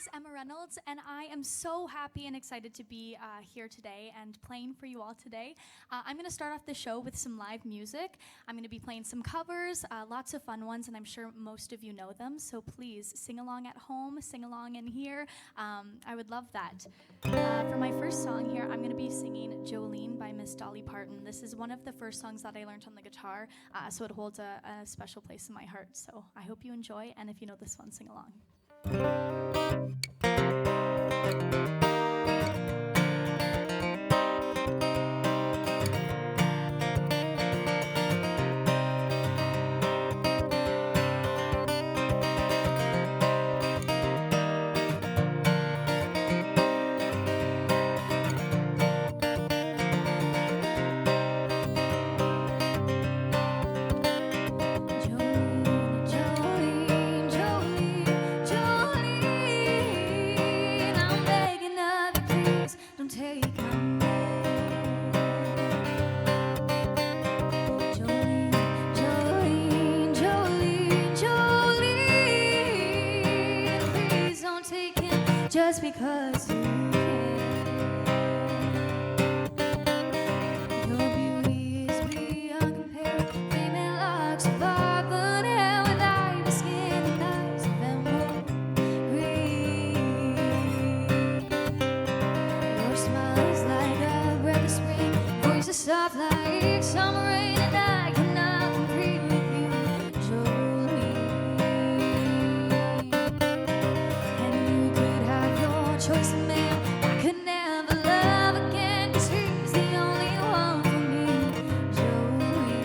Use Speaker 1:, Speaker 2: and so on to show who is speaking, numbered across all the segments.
Speaker 1: is Emma Reynolds, and I am so happy and excited to be here today and playing for you all today. I'm going to start off the show with some live music. I'm going to be playing some covers, lots of fun ones, and I'm sure most of you know them, so please sing along at home, sing along in here. I would love that. For my first song here, I'm going to be singing Jolene by Miss Dolly Parton. This is one of the first songs that I learned on the guitar, so it holds a special place in my heart. So I hope you enjoy, and if you know this one, sing along. Just because you can. Your beauty is beyond compare. Flaming locks of auburn hair with ivory skin and eyes of emerald green. Your smile is like a breath of spring. Voice is soft like summer rain, and I cannot compete with you, Jolene. And you could have your choice of man. I could never love again, 'cause he's the only one for me, Jolene.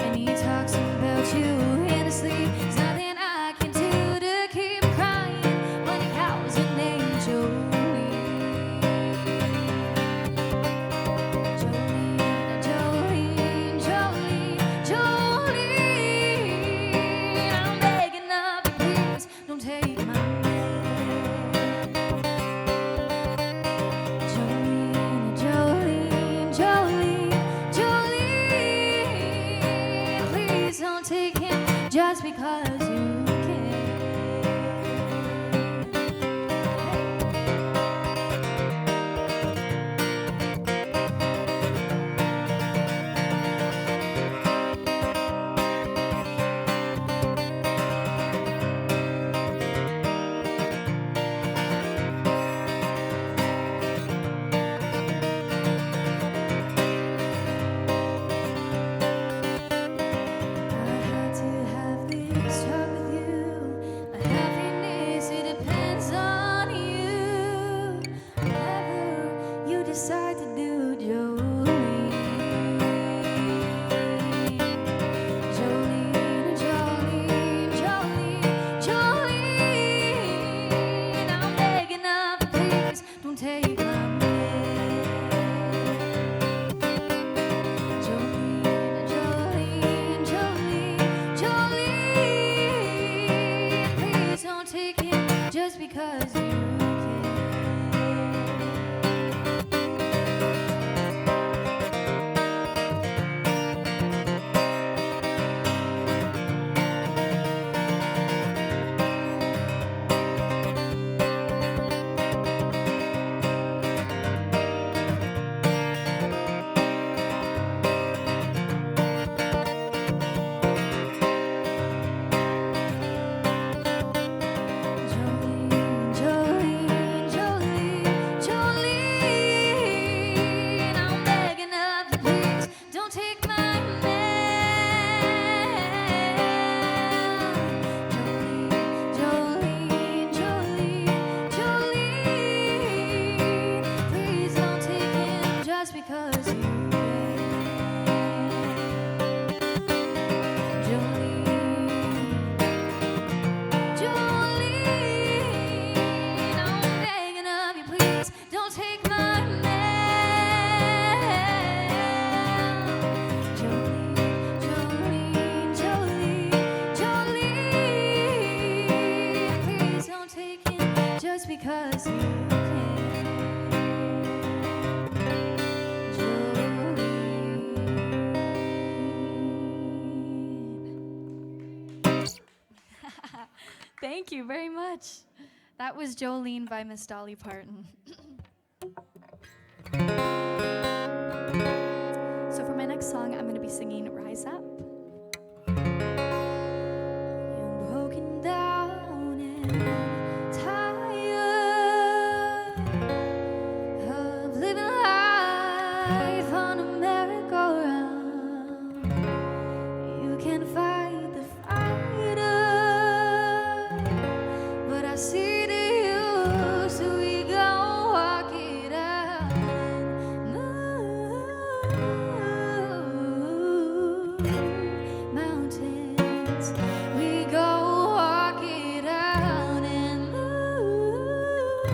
Speaker 1: And he talks about you in his sleep. There's nothing I can do to keep him crying when he calls your name, Jolene. Jolene, Jolene, Jolene, Jolene. I'm begging of you, please don't take my Jolene, Jolene, Jolene, Jolene. Please don't take him just because you can. I had to have this talk with you. My happiness, it depends on you. Whatever you decide to do, Jolene. Jolene, Jolene, Jolene, Jolene. I'm begging of you, please don't take my man. Jolene, Jolene, Jolene, Jolene. Please don't take him just because you can. Jolene, Jolene, Jolene, Jolene. I'm begging of you, please don't take my man. Jolene, Jolene, Jolene, Jolene. Please don't take him just because you can. Jolene, I'm begging of you, please don't take my man. Jolene, Jolene, Jolene, Jolene. Please don't take him just because you can. Jolene. Thank you very much. That was Jolene by Miss Dolly Parton. So for my next song, I'm going to be singing Rise Up. You're broken down and tired of living life on a merry-go-round. You can fight the fighter, but I see the you, so we go walk it out and move mountains. We go walk it out and move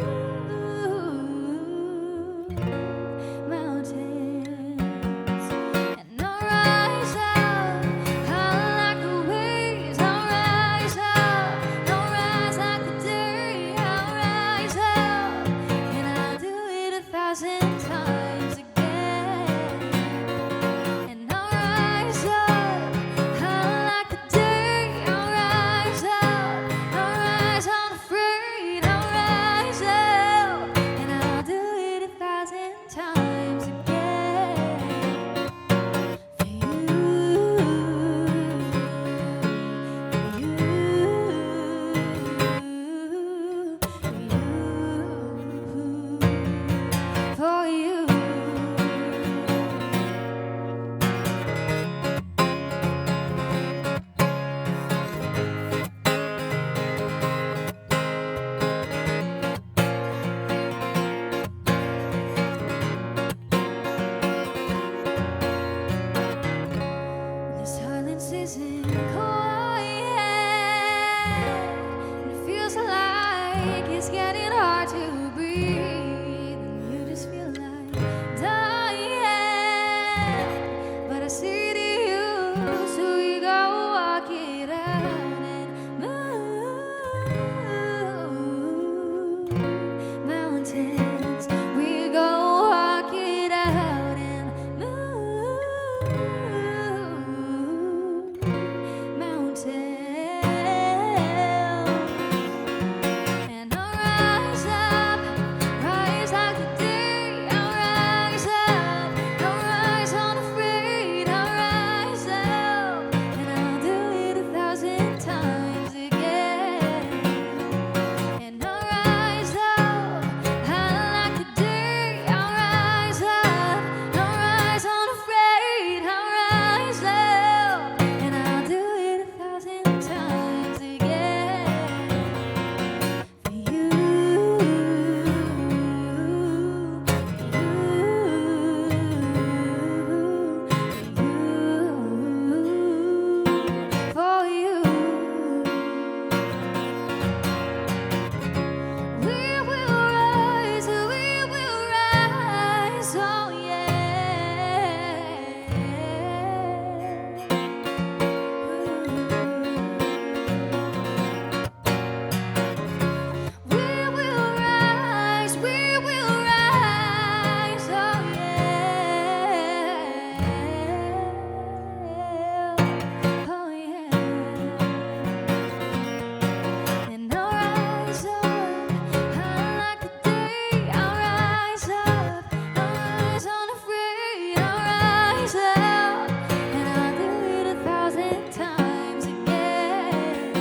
Speaker 1: mountains. And I'll rise up, I'll like the waves. I'll rise up, I'll rise like the day. I'll rise up, and I'll do it 1,000 times again. And I'll rise up, I'll like the day. I'll rise up, I'll rise unafraid. I'll rise up, and I'll do it 1,000 times again. For you, for you. The silence isn't quiet, and it feels like it's getting hard to breathe, and you just feel like dying. But I see the you, so we go walk it out and move mountains. We go walk it out and move mountains. And I'll rise up, rise like the day. I'll rise up, I'll rise unafraid. I'll rise up, and I'll do it 1,000 times again. And I'll rise up, I'll like the day. I'll rise up, I'll rise unafraid. I'll rise up, and I'll do it 1,000 times again. For you, for you. We will rise, oh yeah. We will rise, oh yeah. Oh yeah. And I'll rise up, I'll like the day. I'll rise up, I'll rise unafraid. I'll rise up, and I'll do it 1,000 times again.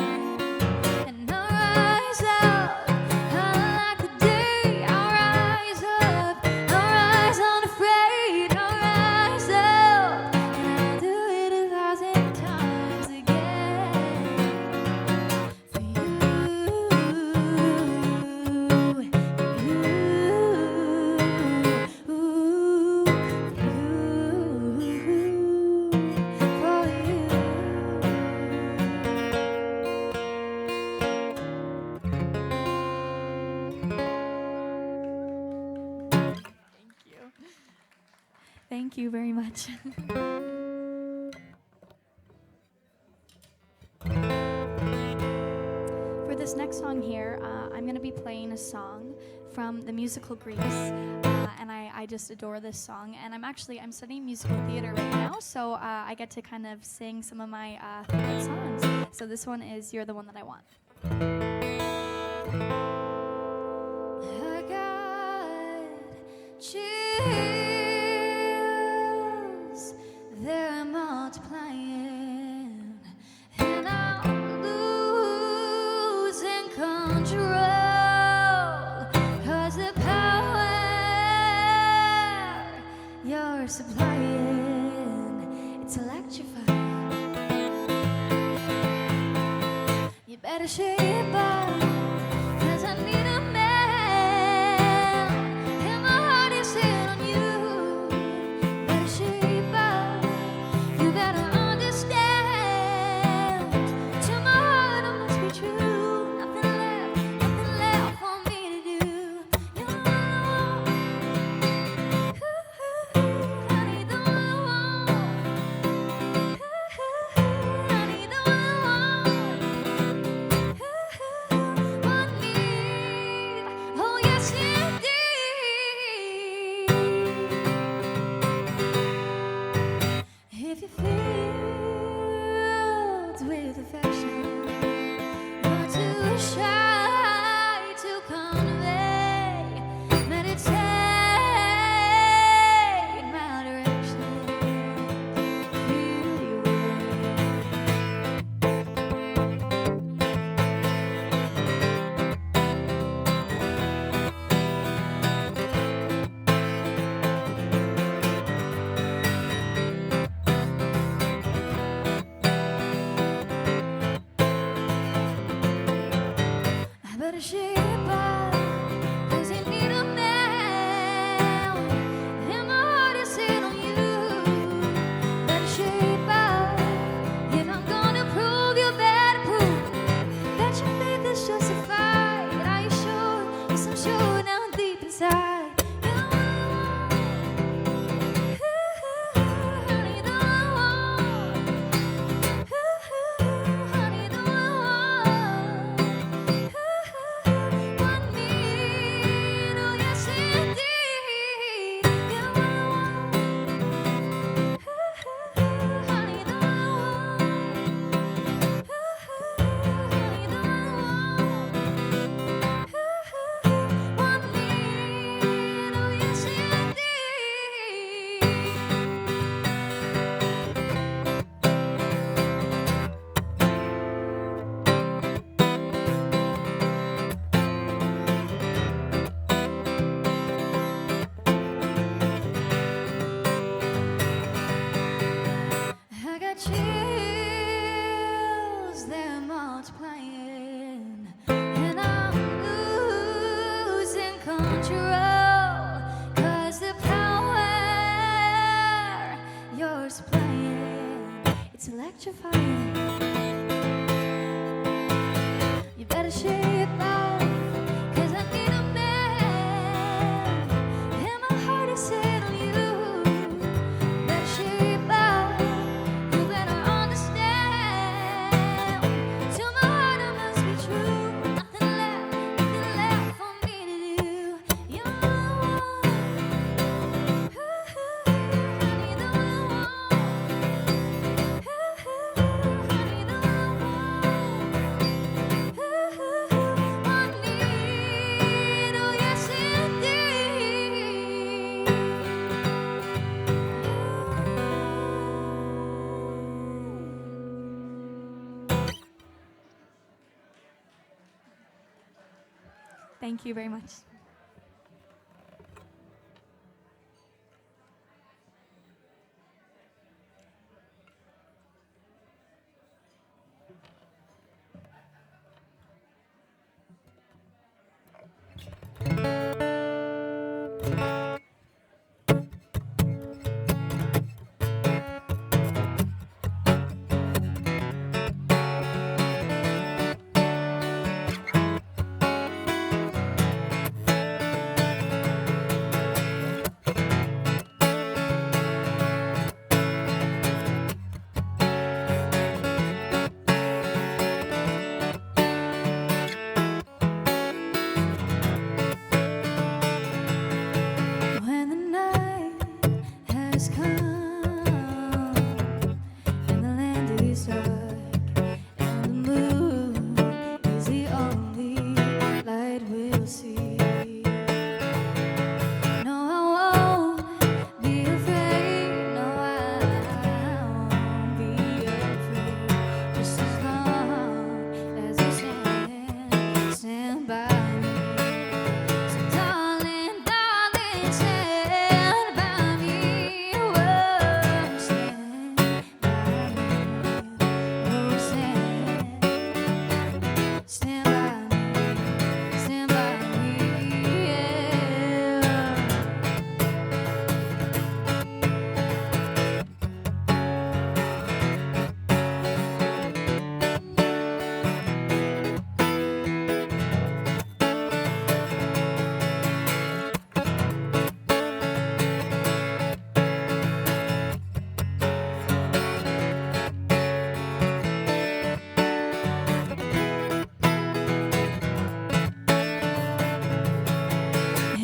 Speaker 1: And I'll rise up, I'll like the day. I'll rise up, I'll rise unafraid. I'll rise up, and I'll do it 1,000 times again. For you, for you. Thank you very much. For this next song here, I'm going to be playing a song from the musical Grease, and I just adore this song. And I'm studying musical theater right now, so I get to kind of sing some of my favorite songs. So this one is "You're the One That I Want." I got chills, they're multiplying, and I'm losing control, 'cause the power you're supplying, it's electrifying. You better shape up, 'cause I need a man, and my heart is set on you. Better shape up, you better understand. To my heart I must be true. Nothing left for me to do. You know what I want. I need the one I want. I need the one I want. Want me? Oh yes indeed. If you're filled with affection, not too shy to convey, meditate my direction, feel your way. I better shape up, 'cause you need a man, and my heart is set on you. Better shape up, if I'm gonna prove, you better prove that your faith is justified. Are you sure? 'Cause I'm sure down deep inside. You know what I want. I need the one I want. I need the one I want. Want me? Oh yes indeed. You know what I want. I need the one I want. I need the one I want. Want me? Oh yes indeed. I got chills, they're multiplying, and I'm losing control, 'cause the power you're supplying, it's electrifying. You better shape up, 'cause I need a man, and my heart is set on you. Better shape up, you better understand. To my heart I must be true. Nothing left for me to do. You know what I want. I need the one I want. I need the one I want. Want me? Oh yes indeed. Thank you very much.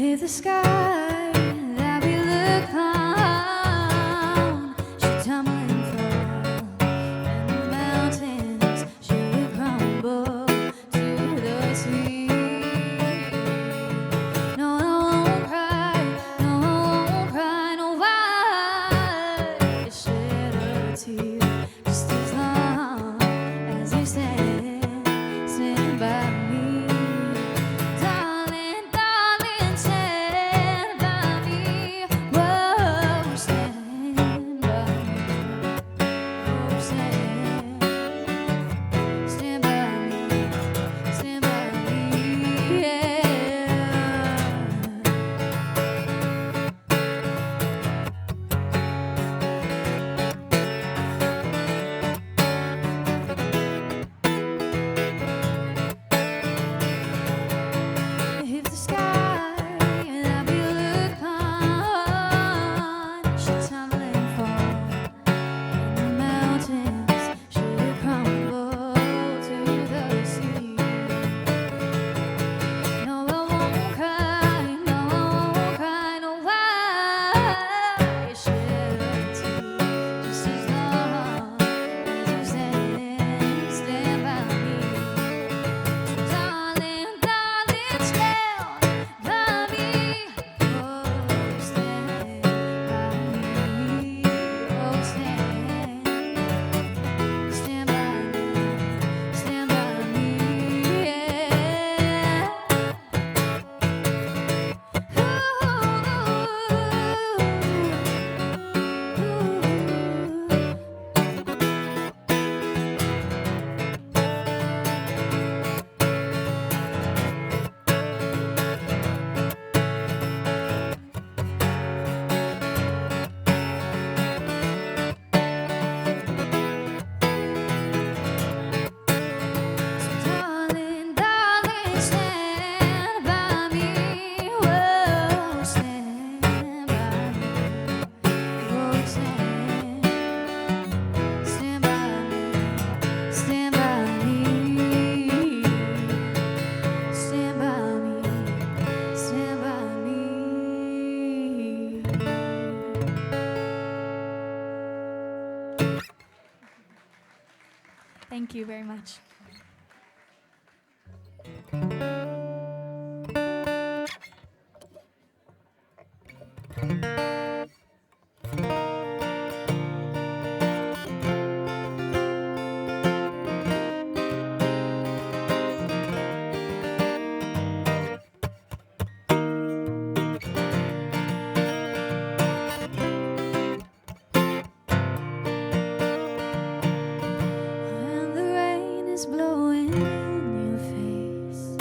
Speaker 1: If the sky that we look on should tumble and fall, and the mountains should crumble to the sea, no, I won't cry, no, I won't cry, no, I shed a tear just as long as you stand by me. Darling, darling, stand by me. Whoa, stand by me. Oh, stand by me. Stand by me, yeah. If the sky that we look on should tumble and fall, and the mountains should crumble to the sea, no, I won't cry, no, I won't cry, no, I shed a tear just as long as you stand by me. Darling, darling, stand by me. Oh, stand by me. Oh, stand by me. Stand by me, yeah. Darling, darling, stand by me. Whoa, stand by me. Oh, stand by me. Stand by me. Stand by me. Stand by me. Thank you very much. When the rain is blowing in your face,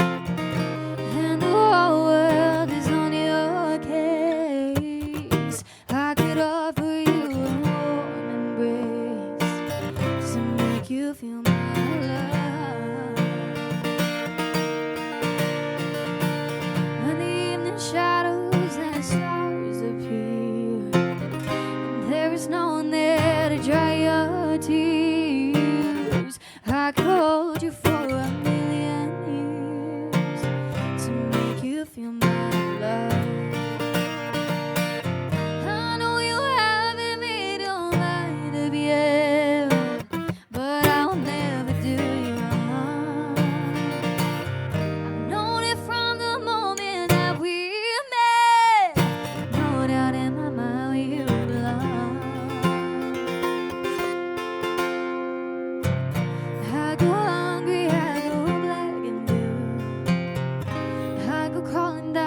Speaker 1: and the whole world is on your case, I could offer you a warm embrace to make you feel my love. When the evening shadows and stars appear, and there is no one there to dry your tears, I could hold you for a million years to make you feel my love. I know you haven't made your mind up yet, but I'll never do you wrong. I've known it from the moment that we met. No doubt in my mind where you belong. I go hungry, I go black and blue, I go crawling down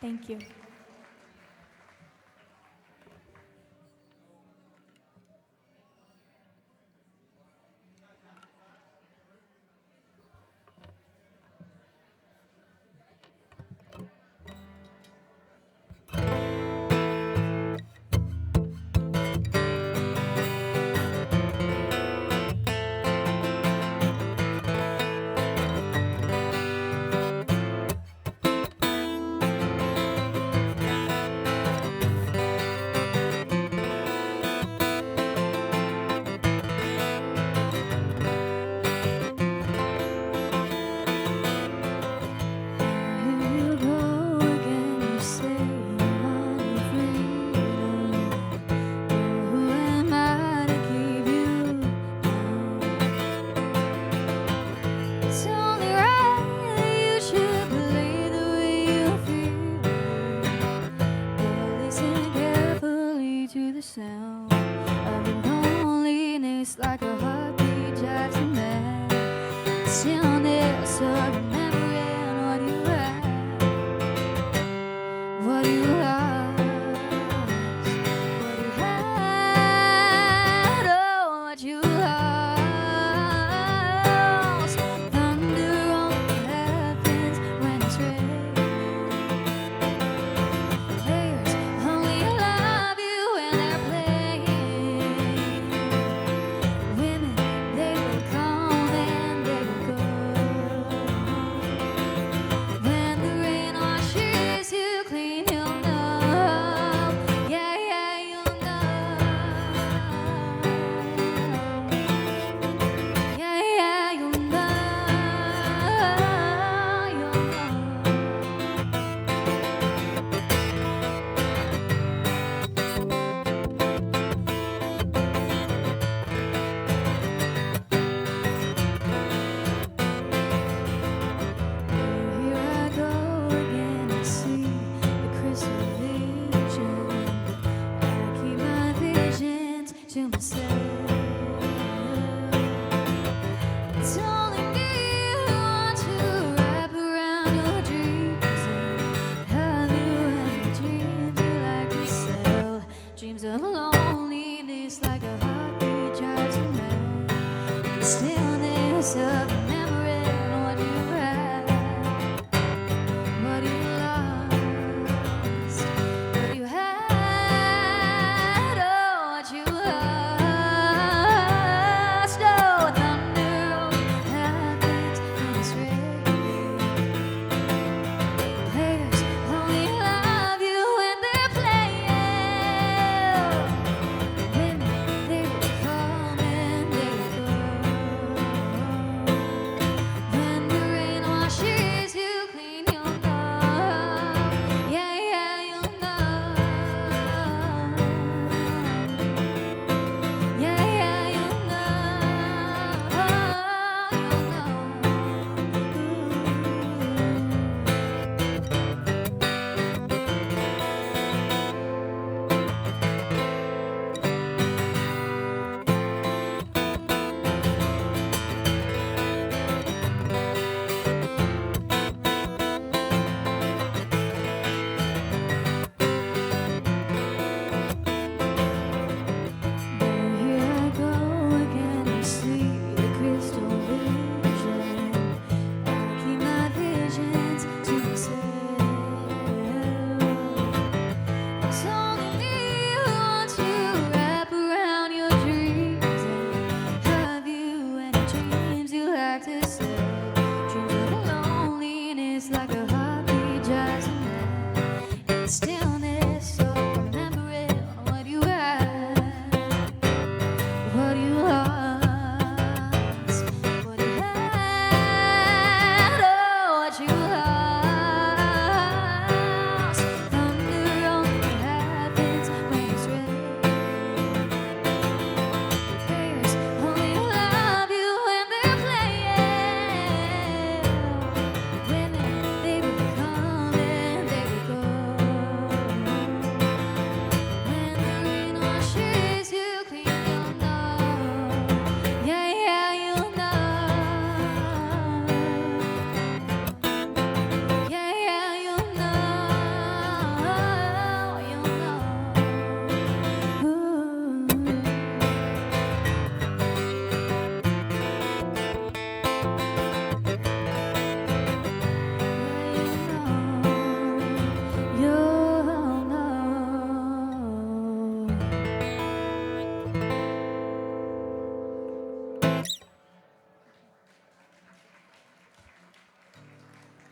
Speaker 1: Thank you.
Speaker 2: Sound of loneliness like a heartbeat drives a mad. Stillness of remembering what you had, what you lost, what you had, oh, what you lost. Thunder only happens when it's raining. Players only love you when they're playing. Women, they will come and they will go. When the rain washes you clean, you'll know. Yeah, yeah, you'll know. Yeah, yeah, you'll know. You'll know. Here I go again, I see the crystal vision. I keep my visions to myself. It's only me who want to wrap around your dreams and have you and the dreams you like to sell. Dreams of loneliness like a heartbeat drives you mad. The stillness of remembering what you had, what you lost, what you had, oh, what you lost. Oh, thunder only happens when it's raining. Players only love you when they're playing. Women, they will come and they will go. When the rain washes you clean, you'll know. Yeah, yeah, you'll know. Yeah, yeah, you'll know. Here I go again, I see the crystal vision. I keep my visions to myself. It's only me who wants to wrap around your dreams and have you and the dreams you like to sell. Dreams of loneliness like a heartbeat drives you mad. In the stillness of remembering what you had, what you lost, what you had, oh, what you lost. Thunder only happens when it's raining. Players only love you when they're playing. Women, they will come and they will go.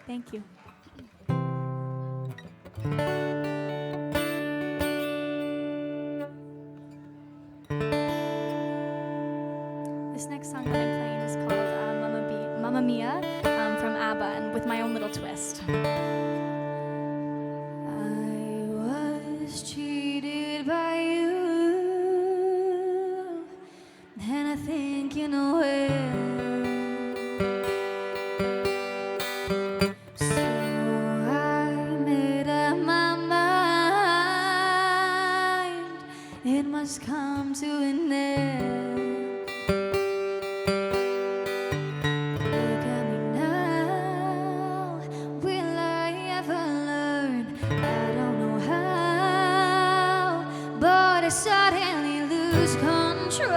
Speaker 1: Thank you. This next song that I'm playing is called Mamma Mia from ABBA, and with my own little twist.
Speaker 2: I was cheated by you, and I think you know it. So I made up my mind, it must come to an end. Look at me now, will I ever learn? I don't know how, but I suddenly lose control.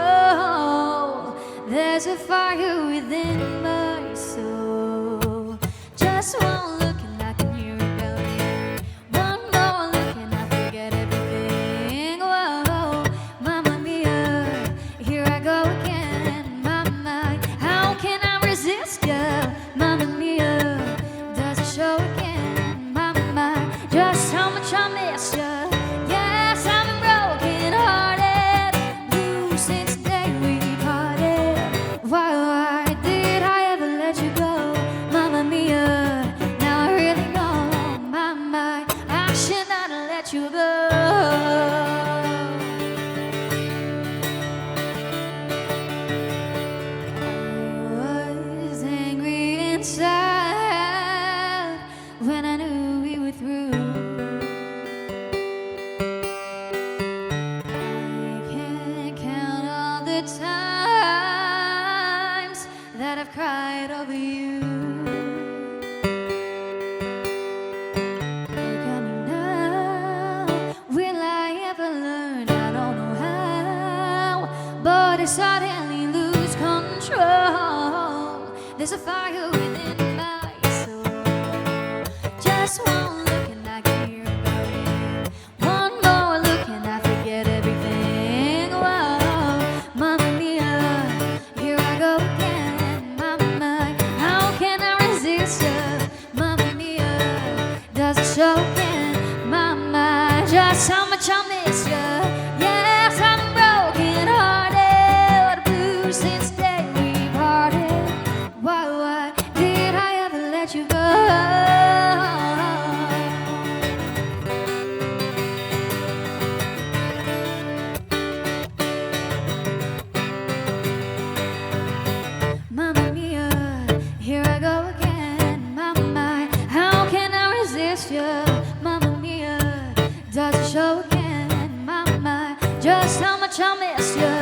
Speaker 2: There's a fire within my soul. Just one look and I can hear it building. One more look and I forget everything. Whoa, Mamma Mia, here I go again. Mama, how can I resist ya? Mamma Mia, does it show again? Mama, just how much I miss ya. Yes, I'm broken hearted, blue since the day we parted. Why did I ever let you go? Mamma Mia, now I really know. Mama, I should not have let you go. I was angry and sad when I knew we were through. I can't count all the times that I've cried over you. Look at me now, will I ever learn? I don't know how, but I suddenly lose control. There's a fire within my soul. Just one look and I can hear it burning. One more look and I forget everything. Whoa, Mamma Mia, here I go again. Mama, how can I resist ya? Mamma Mia, does it show again? Mama, just how much I miss ya. Yes, I'm broken hearted, blue since the day we parted. Why did I ever let you go? Mamma Mia, here I go again. Mama, how can I resist ya? Mamma Mia, does it show again? Mama, just how much I miss ya.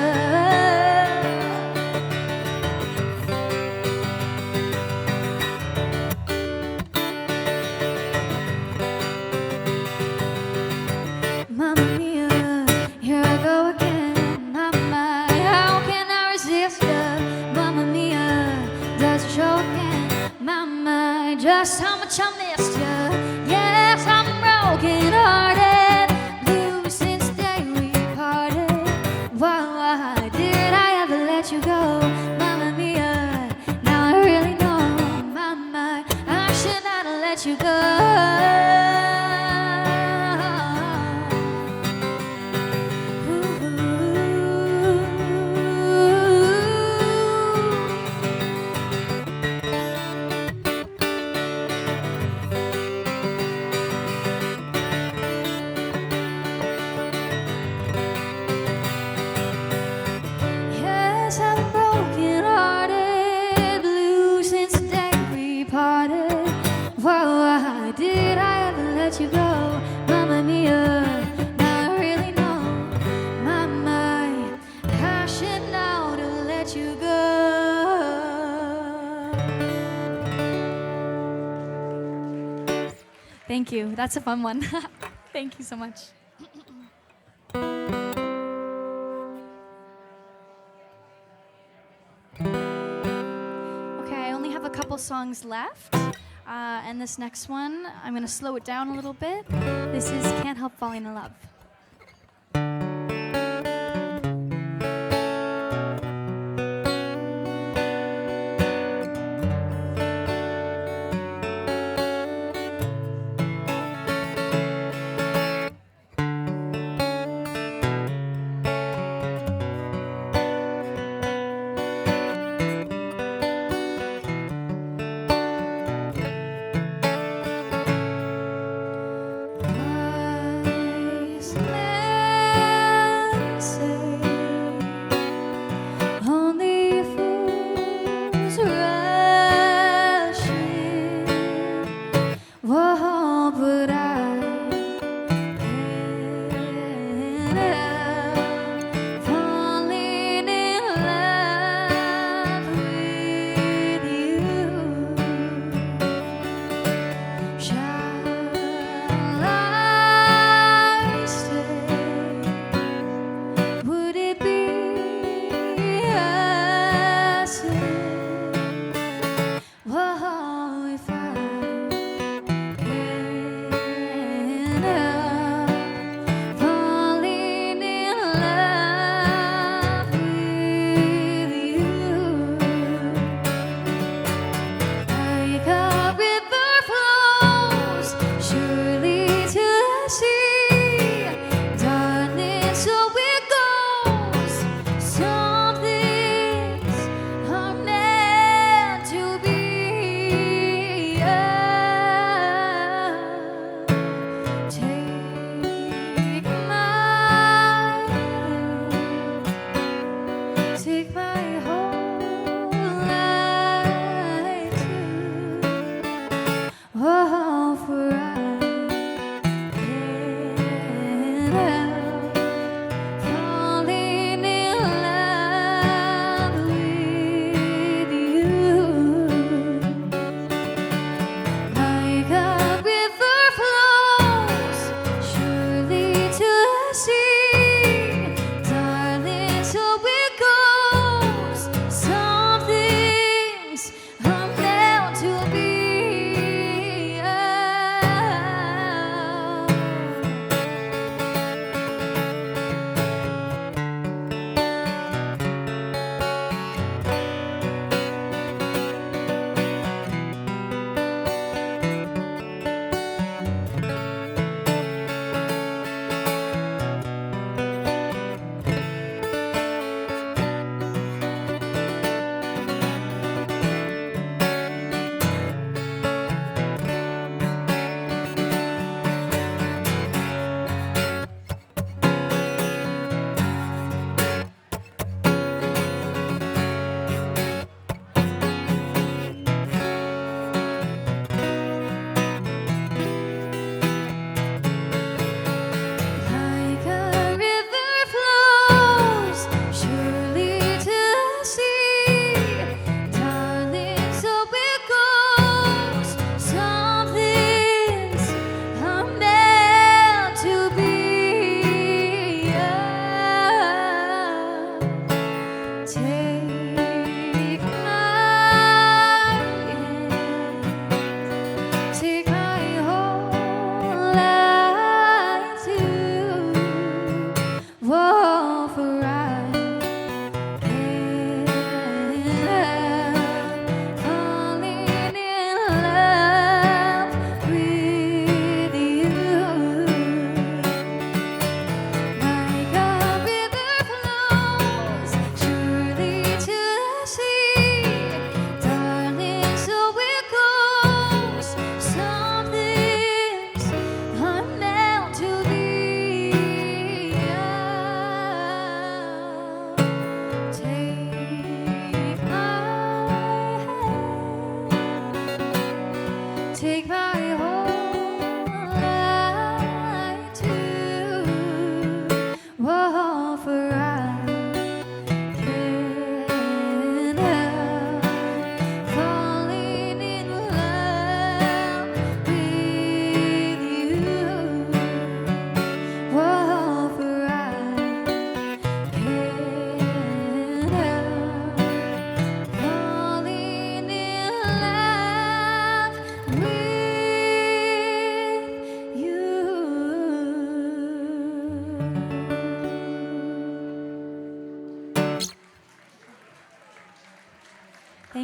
Speaker 2: Mamma Mia, here I go again. Mama, how can I resist ya? Mamma Mia, does it show again? Mama, just how much I missed ya. Yes, I'm broken hearted, blue since the day we parted. Why did I ever let you go? Mamma Mia, now I really know. Mama, I should not have let you go. Yes, I'm broken hearted, blue since the day we parted. Why did I ever let you go? Mamma Mia, now I really know. Mama, I should know to let you go.
Speaker 1: Thank you. That's a fun one. Thank you so much. Okay, I only have a couple songs left. And this next one, I'm going to slow it down a little bit. This is Can't Help Falling in Love.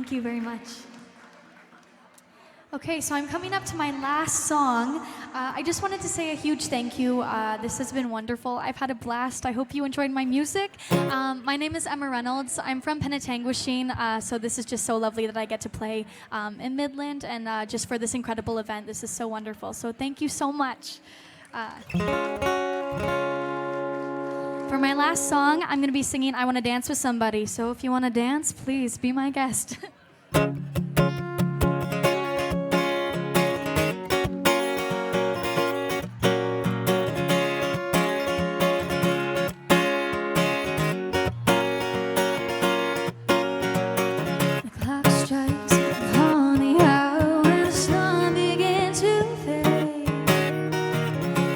Speaker 1: Thank you very much. Okay, so I'm coming up to my last song. I just wanted to say a huge thank you. This has been wonderful. I've had a blast. I hope you enjoyed my music. My name is Emma Reynolds. I'm from Penetanguishene, so this is just so lovely that I get to play in Midland, and just for this incredible event. This is so wonderful. So thank you so much. For my last song, I'm going to be singing I Want to Dance with Somebody. So if you want to dance, please be my guest.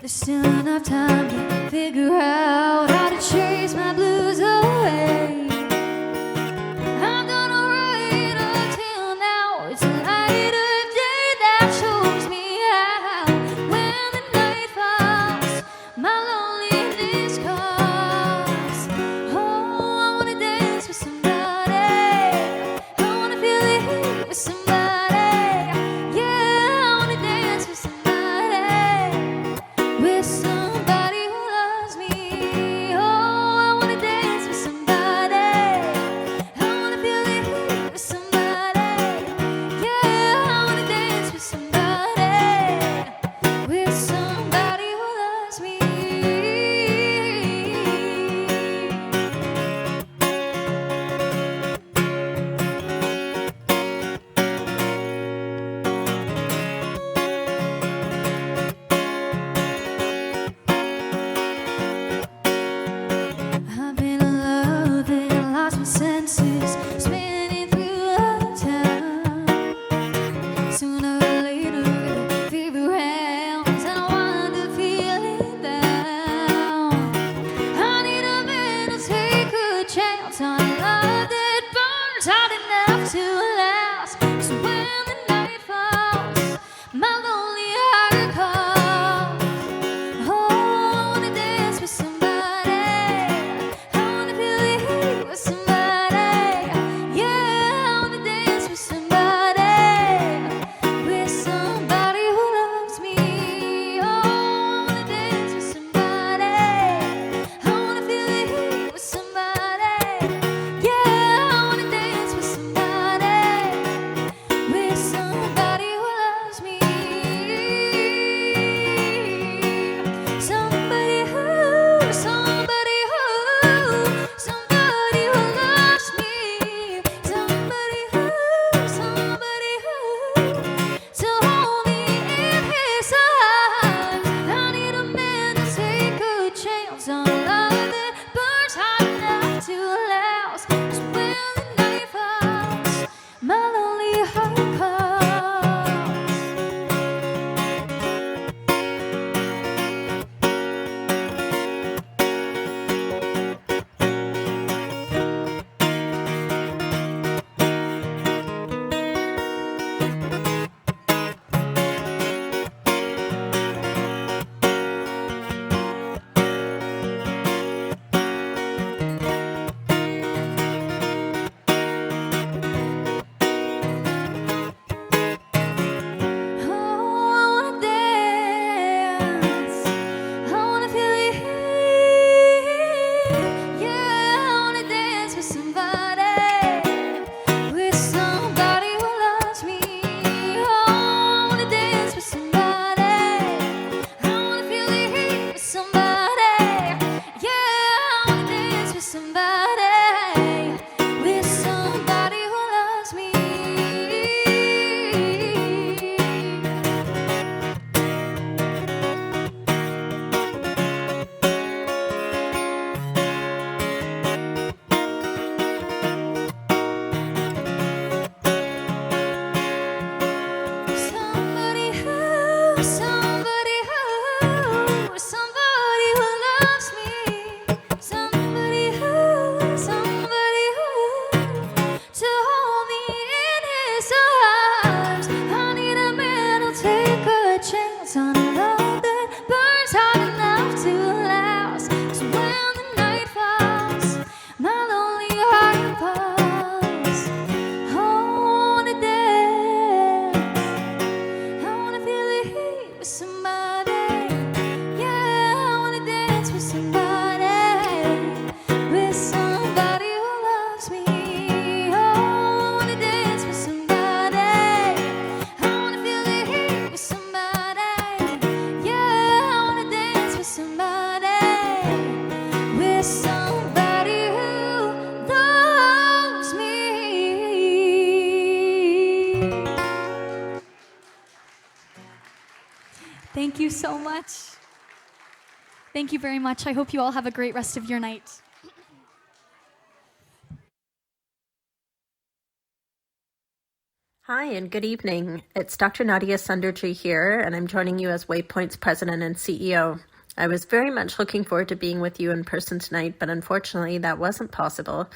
Speaker 2: Still enough time to figure out how to chase my blues away. I'm gonna ride until now. It's a light of day that shows me how. When the night falls, my loneliness comes. Oh, I wanna dance with somebody. I wanna feel it with somebody. Yeah, I wanna dance with somebody. With somebody with somebody. Yeah, I wanna dance with somebody. With somebody who loves me. Oh, I wanna dance with somebody. I wanna feel the heat with somebody. Yeah, I wanna dance with somebody. With somebody who loves me.
Speaker 1: Thank you so much. Thank you very much. I hope you all have a great rest of your night.
Speaker 3: Hi, and good evening. It's Dr. Nadia Sunderji here, and I'm joining you as Waypoint's president and CEO. I was very much looking forward to being with you in person tonight, but unfortunately that wasn't possible.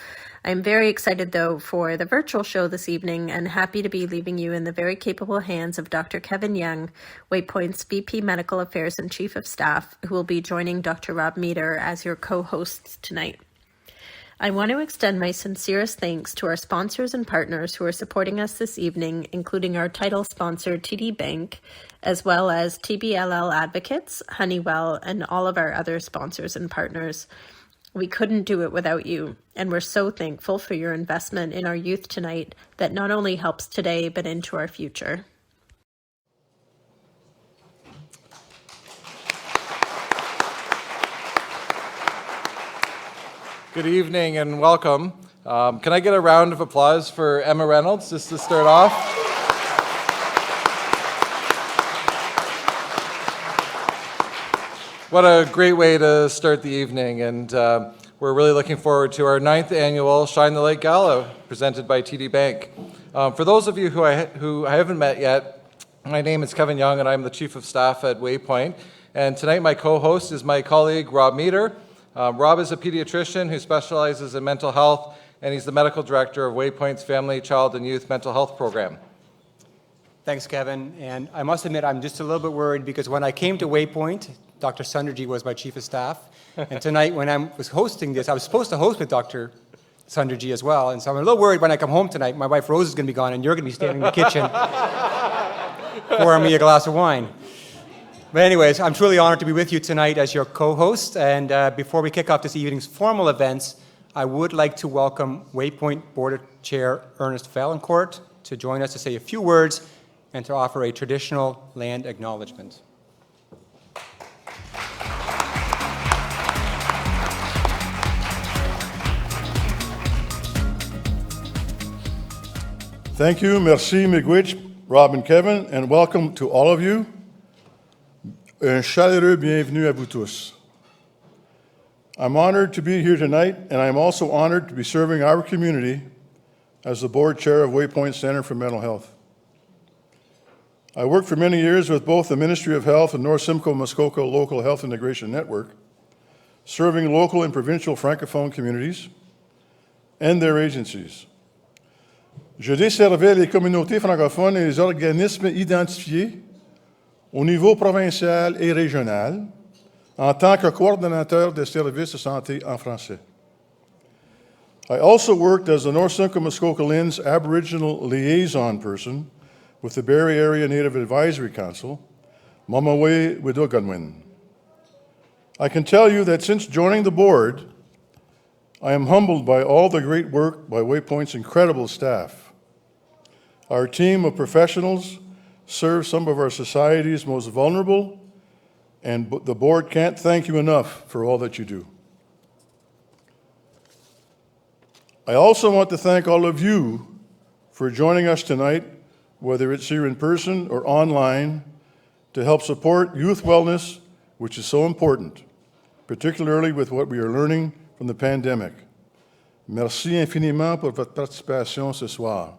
Speaker 3: I'm very excited, though, for the virtual show this evening and happy to be leaving you in the very capable hands of Dr. Kevin Young, Waypoint's VP Medical Affairs and Chief of Staff, who will be joining Dr. Rob Meter as your co-hosts tonight. I want to extend my sincerest thanks to our sponsors and partners who are supporting us this evening, including our title sponsor, TD Bank, as well as TBLL Advocates, Honeywell, and all of our other sponsors and partners. We couldn't do it without you, and we're so thankful for your investment in our youth tonight that not only helps today, but into our future.
Speaker 4: Good evening and welcome. Can I get a round of applause for Emma Reynolds just to start off? What a great way to start the evening, and we're really looking forward to our 9th annual Shine the Light Gala presented by TD Bank. For those of you who I haven't met yet, my name is Kevin Young and I'm the Chief of Staff at Waypoint, and tonight my co-host is my colleague Rob Meter. Rob is a pediatrician who specializes in mental health, and he's the medical director of Waypoint's Family, Child, and Youth Mental Health Program.
Speaker 5: Thanks, Kevin. And I must admit, I'm just a little bit worried because when I came to Waypoint, Dr. Sunderji was my chief of staff. And tonight, when I was hosting this, I was supposed to host with Dr. Sunderji as well. And so I'm a little worried when I come home tonight, my wife Rose is going to be gone, and you're going to be standing in the kitchen pouring me a glass of wine. But anyways, I'm truly honored to be with you tonight as your co-host. And before we kick off this evening's formal events, I would like to welcome Waypoint Board Chair Ernest Vaillancourt to join us to say a few words and to offer a traditional land acknowledgement.
Speaker 6: Thank you, merci Miigwech, Rob and Kevin, and welcome to all of you. Un chaleureux bienvenue à vous tous. I'm honored to be here tonight, and I'm also honored to be serving our community as the board chair of Waypoint Center for Mental Health. I worked for many years with both the Ministry of Health and North Simcoe Muskoka Local Health Integration Network, serving local and provincial francophone communities and their agencies. Je desservais les communautés francophones et les organismes identifiés au niveau provincial et régional en tant que coordonnateur des services de santé en français. I also worked as the North Simcoe Muskoka Lynn's Aboriginal liaison person with the Barrie Area Native Advisory Council, Mamawe Widoganwin. I can tell you that since joining the board, I am humbled by all the great work by Waypoint's incredible staff. Our team of professionals serves some of our society's most vulnerable, and the board can't thank you enough for all that you do. I also want to thank all of you for joining us tonight, whether it's here in person or online, to help support youth wellness, which is so important, particularly with what we are learning from the pandemic. Merci infiniment pour votre participation ce soir.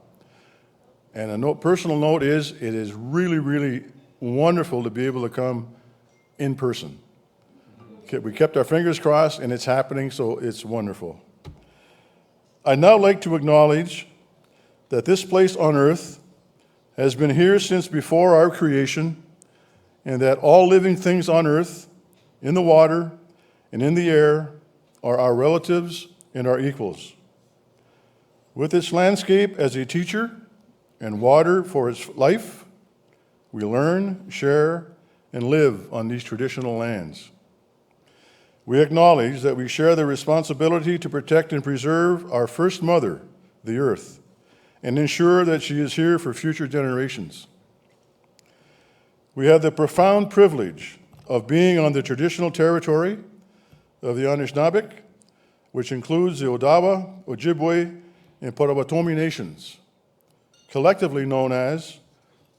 Speaker 6: And a personal note is, it is really, really wonderful to be able to come in person. Okay, we kept our fingers crossed, and it's happening, so it's wonderful. I'd now like to acknowledge that this place on earth has been here since before our creation, and that all living things on earth, in the water, and in the air, are our relatives and our equals. With its landscape as a teacher and water for its life, we learn, share, and live on these traditional lands. We acknowledge that we share the responsibility to protect and preserve our first mother, the earth, and ensure that she is here for future generations. We have the profound privilege of being on the traditional territory of the Anishinaabe, which includes the Odawa, Ojibwe, and Potawatomi nations, collectively known as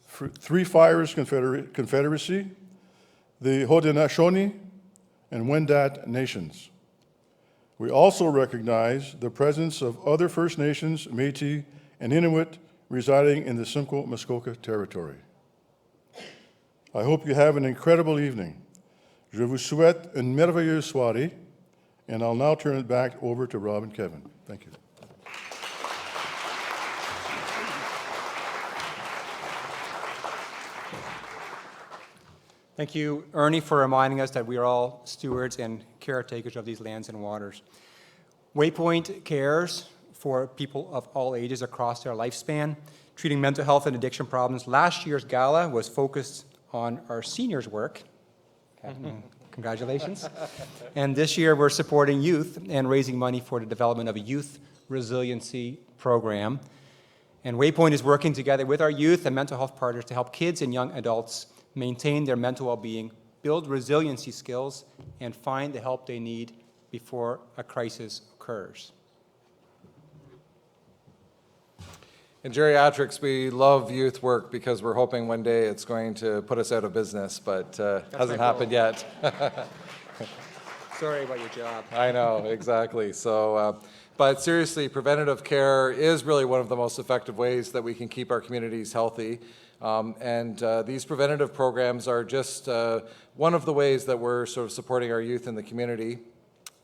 Speaker 6: Three Fires Confederacy, the Haudenosaunee, and Wendat nations. We also recognize the presence of other First Nations, Métis, and Inuit residing in the Simcoe-Muskoka territory. I hope you have an incredible evening. Je vous souhaite une merveilleuse soirée, and I'll now turn it back over to Rob and Kevin. Thank you.
Speaker 5: Thank you, Ernie, for reminding us that we are all stewards and caretakers of these lands and waters. Waypoint cares for people of all ages across their lifespan, treating mental health and addiction problems. Last year's gala was focused on our seniors' work. Congratulations. And this year we're supporting youth and raising money for the development of a youth resiliency program. And Waypoint is working together with our youth and mental health partners to help kids and young adults maintain their mental well-being, build resiliency skills, and find the help they need before a crisis occurs.
Speaker 4: In geriatrics, we love youth work because we're hoping one day it's going to put us out of business, but hasn't happened yet.
Speaker 5: Sorry about your job.
Speaker 4: I know, exactly. So, but seriously, preventative care is really one of the most effective ways that we can keep our communities healthy. These preventative programs are just one of the ways that we're sort of supporting our youth in the community.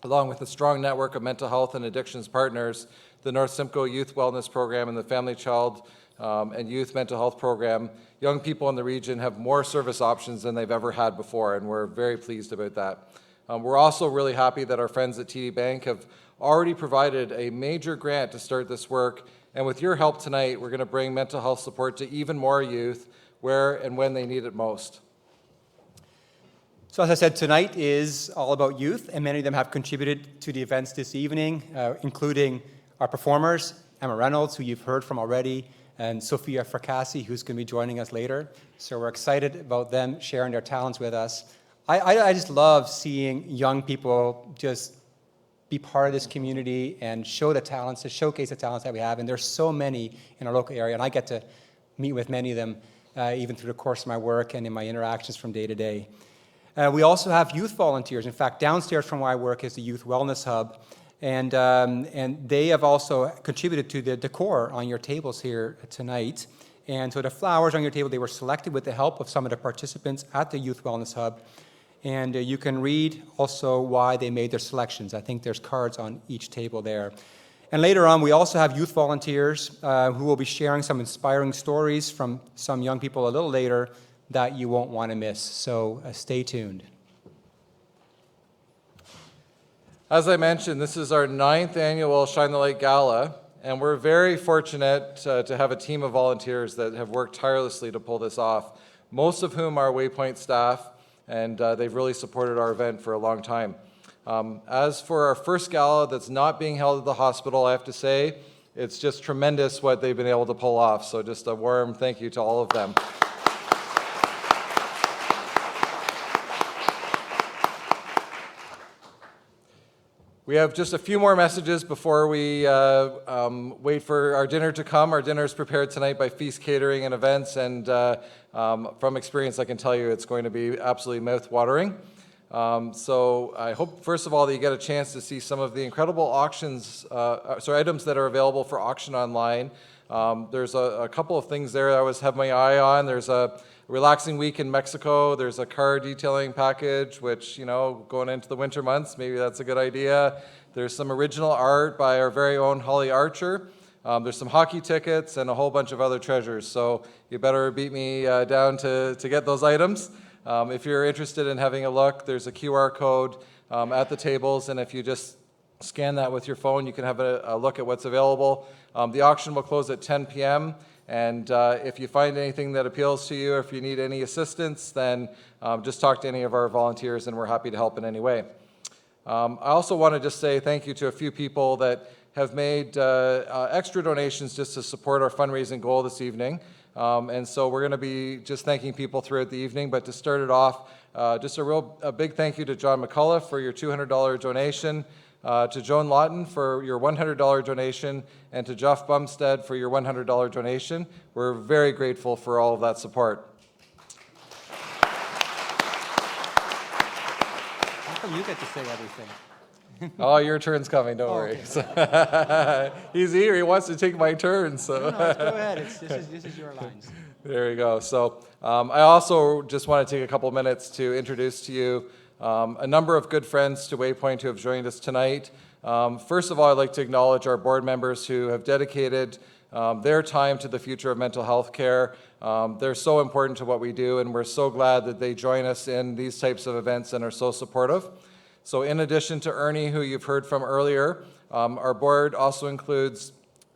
Speaker 4: Along with a strong network of mental health and addictions partners, the North Simcoe Youth Wellness Program and the Family, Child, and Youth Mental Health Program, young people in the region have more service options than they've ever had before, and we're very pleased about that. We're also really happy that our friends at TD Bank have already provided a major grant to start this work, and with your help tonight, we're going to bring mental health support to even more youth where and when they need it most.
Speaker 5: So as I said, tonight is all about youth, and many of them have contributed to the events this evening, including our performers, Emma Reynolds, who you've heard from already, and Sophia Fracassi, who's going to be joining us later. So we're excited about them sharing their talents with us. I just love seeing young people just be part of this community and show the talents, to showcase the talents that we have. And there's so many in our local area, and I get to meet with many of them even through the course of my work and in my interactions from day to day. We also have youth volunteers. In fact, downstairs from where I work is the Youth Wellness Hub, and they have also contributed to the decor on your tables here tonight. And so the flowers on your table, they were selected with the help of some of the participants at the Youth Wellness Hub. And you can read also why they made their selections. I think there's cards on each table there. And later on, we also have youth volunteers who will be sharing some inspiring stories from some young people a little later that you won't want to miss. So stay tuned.
Speaker 4: As I mentioned, this is our 9th annual Shine the Light Gala, and we're very fortunate to have a team of volunteers that have worked tirelessly to pull this off, most of whom are Waypoint staff, and they've really supported our event for a long time. As for our first gala that's not being held at the hospital, I have to say, it's just tremendous what they've been able to pull off, so just a warm thank you to all of them. We have just a few more messages before we wait for our dinner to come. Our dinner is prepared tonight by Feast Catering and Events, and from experience I can tell you it's going to be absolutely mouth-watering. So I hope, first of all, that you get a chance to see some of the incredible items that are available for auction online. There's a couple of things there I always have my eye on. There's a relaxing week in Mexico. There's a car detailing package, which, you know, going into the winter months, maybe that's a good idea. There's some original art by our very own Holly Archer. There's some hockey tickets and a whole bunch of other treasures. So you better beat me down to get those items. If you're interested in having a look, there's a QR code at the tables, and if you just scan that with your phone, you can have a look at what's available. The auction will close at 10 p.m., And if you find anything that appeals to you, or if you need any assistance, then just talk to any of our volunteers, and we're happy to help in any way. I also want to just say thank you to a few people that have made extra donations just to support our fundraising goal this evening. And so we're going to be just thanking people throughout the evening. But to start it off, just a big thank you to John McCullough for your $200 donation, to Joan Lawton for your $100 donation, and to Jeff Bumstead for your $100 donation. We're very grateful for all of that support.
Speaker 5: How come you get to say everything?
Speaker 4: Oh, your turn's coming, don't worry. Okay. He's eager, he wants to take my turn. So.
Speaker 5: No, let's go ahead. This is your lines.
Speaker 4: There you go. So I also just want to take a couple minutes to introduce to you a number of good friends to Waypoint who have joined us tonight. First of all, I'd like to acknowledge our board members who have dedicated their time to the future of mental health care. They're so important to what we do, and we're so glad that they join us in these types of events and are so supportive. So in addition to Ernie, who you've heard from earlier, our board also includes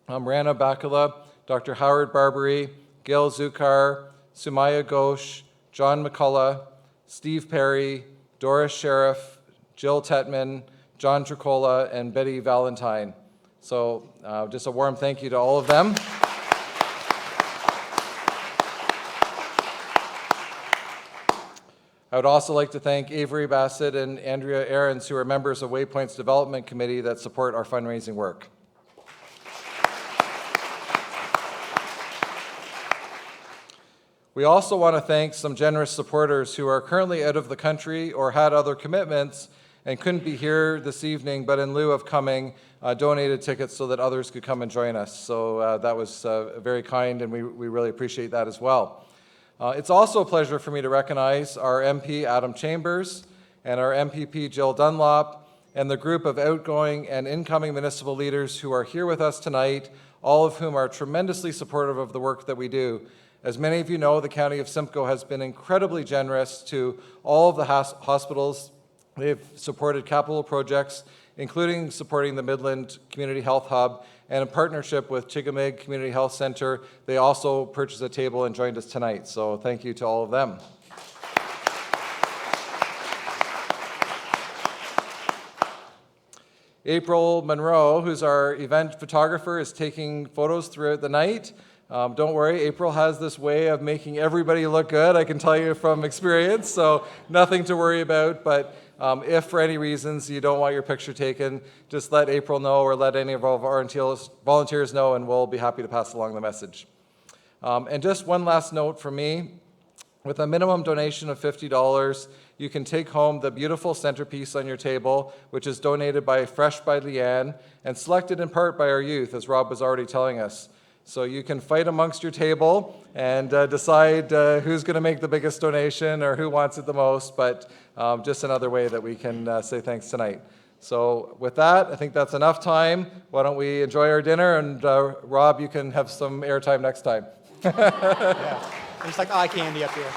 Speaker 4: Rana Bakula, Dr. Howard Barbary, Gail Zukar, Sumaya Ghosh, John McCullough, Steve Perry, Doris Sheriff, Jill Tetman, John Tricola, and Betty Valentine. So just a warm thank you to all of them. I would also like to thank Avery Bassett and Andrea Ahrens, who are members of Waypoint's Development Committee that support our fundraising work. We also want to thank some generous supporters who are currently out of the country or had other commitments and couldn't be here this evening, but in lieu of coming, donated tickets so that others could come and join us. So that was very kind, and we really appreciate that as well. It's also a pleasure for me to recognize our MP, Adam Chambers, and our MPP, Jill Dunlop, and the group of outgoing and incoming municipal leaders who are here with us tonight, all of whom are tremendously supportive of the work that we do. As many of you know, the County of Simcoe has been incredibly generous to all of the hospitals. They've supported capital projects, including supporting the Midland Community Health Hub, and in partnership with Chigamig Community Health Center, they also purchased a table and joined us tonight. So thank you to all of them. April Monroe, who's our event photographer, is taking photos throughout the night. Don't worry, April has this way of making everybody look good, I can tell you from experience, so nothing to worry about. But if for any reasons you don't want your picture taken, just let April know or let any of our volunteers know, and we'll be happy to pass along the message. And just one last note from me. With a minimum donation of $50, you can take home the beautiful centerpiece on your table, which is donated by Fresh by Leanne and selected in part by our youth, as Rob was already telling us. So you can fight amongst your table and decide who's going to make the biggest donation or who wants it the most, but just another way that we can say thanks tonight. So with that, I think that's enough time. Why don't we enjoy our dinner, and Rob, you can have some airtime next time.
Speaker 5: Yeah. It's like eye candy up here.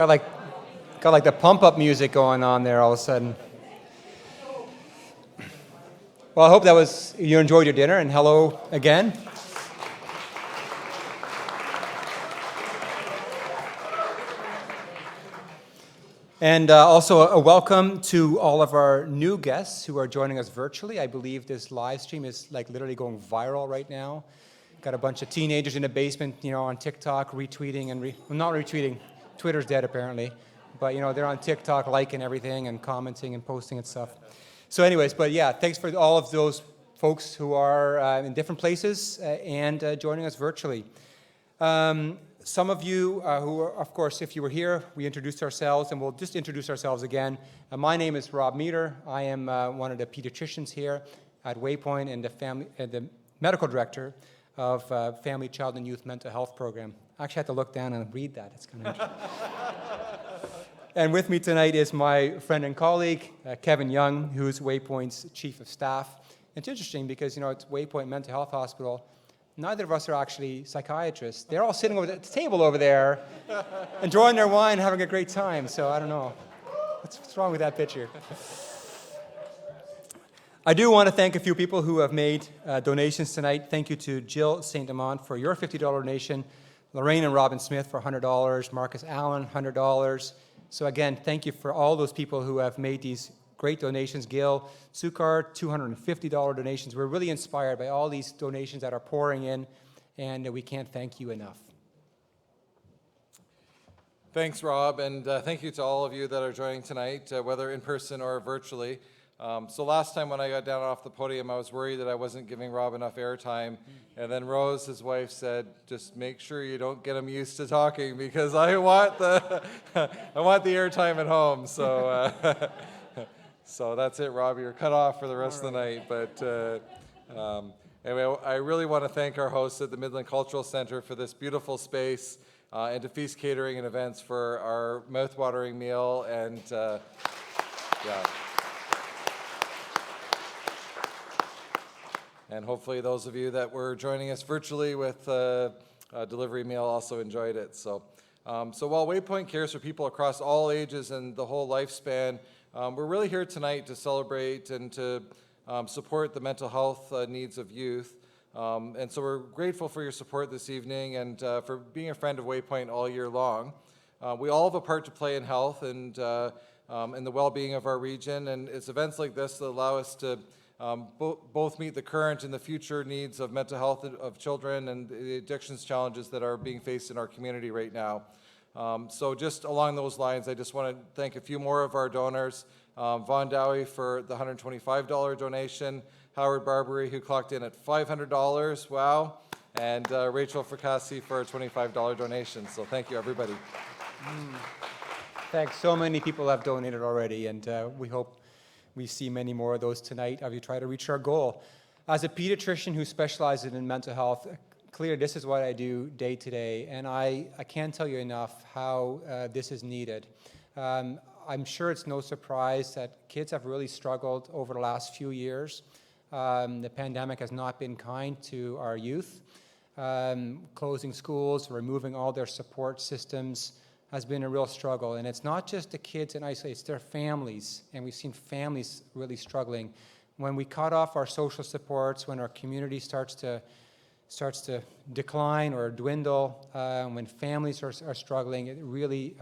Speaker 5: Got like the pump-up music going on there all of a sudden. Well, I hope you enjoyed your dinner, and hello again. And also a welcome to all of our new guests who are joining us virtually. I believe this live stream is like literally going viral right now. Got a bunch of teenagers in the basement, on TikTok retweeting and well, not retweeting. Twitter's dead apparently, but they're on TikTok liking everything and commenting and posting and stuff. So, anyways, but yeah, thanks for all of those folks who are in different places and joining us virtually. Some of you who are, of course, if you were here, we introduced ourselves, and we'll just introduce ourselves again. My name is Rob Meter. I am one of the pediatricians here at Waypoint and the medical director of Family, Child, and Youth Mental Health Program. I actually had to look down and read that. It's kind of interesting. And with me tonight is my friend and colleague, Kevin Young, who's Waypoint's chief of staff. It's interesting because, it's Waypoint Mental Health Hospital. Neither of us are actually psychiatrists. They're all sitting over the table over there, enjoying their wine, having a great time. So I don't know. What's wrong with that picture? I do want to thank a few people who have made donations tonight. Thank you to Jill St. Amant for your $50 donation, Lorraine and Robin Smith for $100, Marcus Allen, $100. So again, thank you for all those people who have made these great donations. Gil Sukar, $250 donations. We're really inspired by all these donations that are pouring in, and we can't thank you enough.
Speaker 4: Thanks, Rob, and thank you to all of you that are joining tonight, whether in person or virtually. So last time when I got down off the podium, I was worried that I wasn't giving Rob enough airtime, and then Rose, his wife, said, just make sure you don't get him used to talking, because I want the airtime at home. So so that's it, Rob. You're cut off for the rest of the night. But anyway, I really want to thank our hosts at the Midland Cultural Center for this beautiful space, and to Feast Catering and Events for our mouth-watering meal. And yeah. And hopefully those of you that were joining us virtually with a delivery meal also enjoyed it. So while Waypoint cares for people across all ages and the whole lifespan, we're really here tonight to celebrate and to support the mental health needs of youth. And so we're grateful for your support this evening and for being a friend of Waypoint all year long. We all have a part to play in health and in the well-being of our region, and it's events like this that allow us to both meet the current and the future needs of mental health of children and the addictions challenges that are being faced in our community right now. So just along those lines, I just want to thank a few more of our donors. Von Dowie for the $125 donation, Howard Barbary, who clocked in at $500, wow, and Rachel Fracassi for a $25 donation. So thank you, everybody.
Speaker 5: Thanks. So many people have donated already, and we hope we see many more of those tonight as we try to reach our goal. As a pediatrician who specializes in mental health, clearly this is what I do day to day, and I can't tell you enough how this is needed. I'm sure it's no surprise that kids have really struggled over the last few years. The pandemic has not been kind to our youth. Closing schools, removing all their support systems has been a real struggle. And it's not just the kids in isolation, it's their families. And we've seen families really struggling. When we cut off our social supports, when our community starts to decline or dwindle, when families are struggling, it really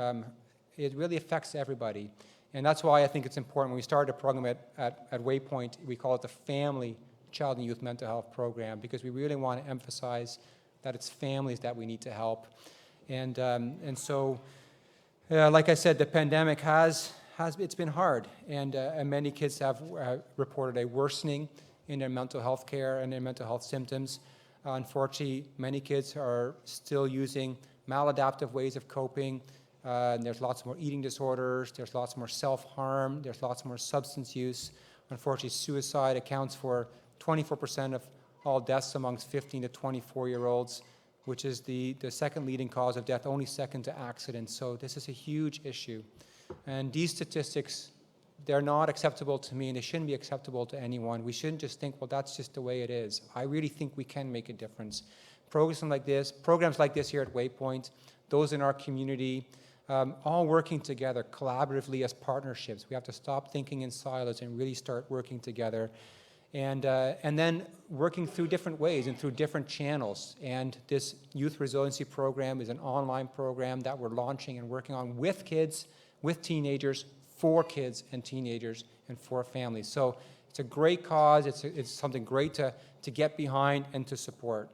Speaker 5: affects everybody. And that's why I think it's important. When we started a program at Waypoint, we call it the Family, Child, and Youth Mental Health Program, because we really want to emphasize that it's families that we need to help. And so, like I said, the pandemic it's been hard, and many kids have reported a worsening in their mental health care and their mental health symptoms. Unfortunately, many kids are still using maladaptive ways of coping. There's lots more eating disorders, there's lots more self-harm, there's lots more substance use. Unfortunately, suicide accounts for 24% of all deaths amongst 15 to 24-year-olds, which is the second leading cause of death, only second to accidents. So this is a huge issue. And these statistics, they're not acceptable to me, and they shouldn't be acceptable to anyone. We shouldn't just think, well, that's just the way it is. I really think we can make a difference. Programs like this here at Waypoint, those in our community, all working together collaboratively as partnerships. We have to stop thinking in silos and really start working together. And then working through different ways and through different channels. And this Youth Resiliency Program is an online program that we're launching and working on with kids, with teenagers, for kids and teenagers, and for families. So it's a great cause. It's something great to get behind and to support.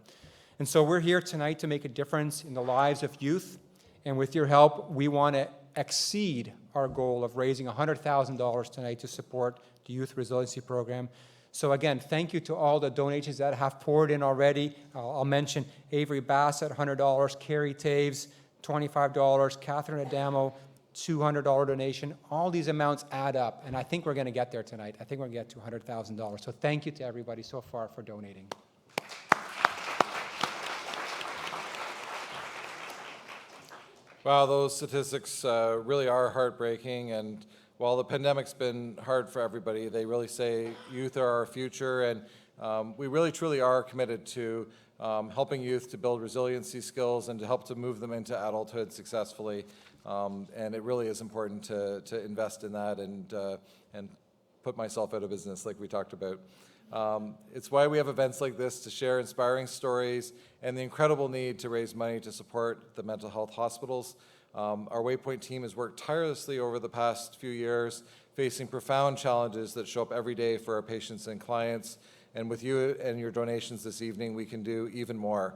Speaker 5: And so we're here tonight to make a difference in the lives of youth. And with your help, we want to exceed our goal of raising $100,000 tonight to support the Youth Resiliency Program. So again, thank you to all the donations that have poured in already. I'll mention Avery Bassett, $100, Carrie Taves, $25, Catherine Adamo, $200 donation. All these amounts add up, and I think we're going to get there tonight. I think we're going to get to $100,000. So thank you to everybody so far for donating.
Speaker 4: Wow, those statistics really are heartbreaking, and while the pandemic's been hard for everybody, they really say youth are our future, and we really truly are committed to helping youth to build resiliency skills and to help to move them into adulthood successfully. And it really is important to invest in that and put myself out of business like we talked about. It's why we have events like this to share inspiring stories and the incredible need to raise money to support the mental health hospitals. Our Waypoint team has worked tirelessly over the past few years, facing profound challenges that show up every day for our patients and clients. And with you and your donations this evening, we can do even more.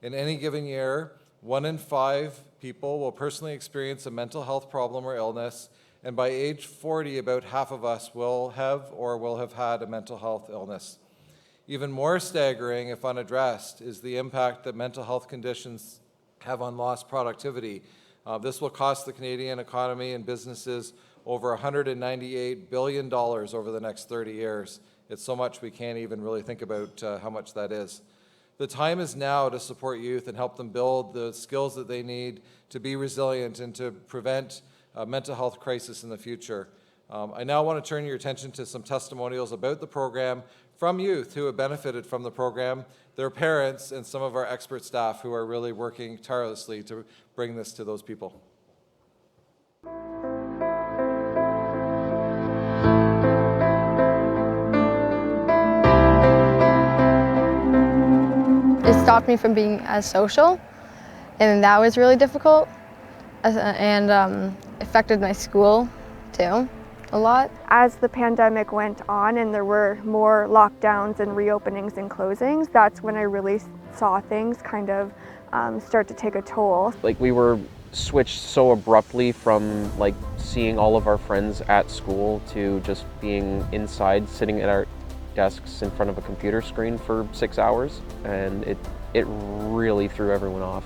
Speaker 4: In any given year, 1 in 5 people will personally experience a mental health problem or illness, and by age 40, about half of us will have or will have had a mental health illness. Even more staggering, if unaddressed, is the impact that mental health conditions have on lost productivity. This will cost the Canadian economy and businesses over $198 billion over the next 30 years. It's so much we can't even really think about how much that is. The time is now to support youth and help them build the skills that they need to be resilient and to prevent a mental health crisis in the future. I now want to turn your attention to some testimonials about the program from youth who have benefited from the program, their parents, and some of our expert staff who are really working tirelessly to bring this to those people.
Speaker 7: It stopped me from being as social, and that was really difficult, and affected my school too a lot.
Speaker 8: As the pandemic went on and there were more lockdowns and reopenings and closings, that's when I really saw things kind of start to take a toll.
Speaker 9: Like, we were switched so abruptly from like seeing all of our friends at school to just being inside, sitting at our desks in front of a computer screen for 6 hours, and it really threw everyone off.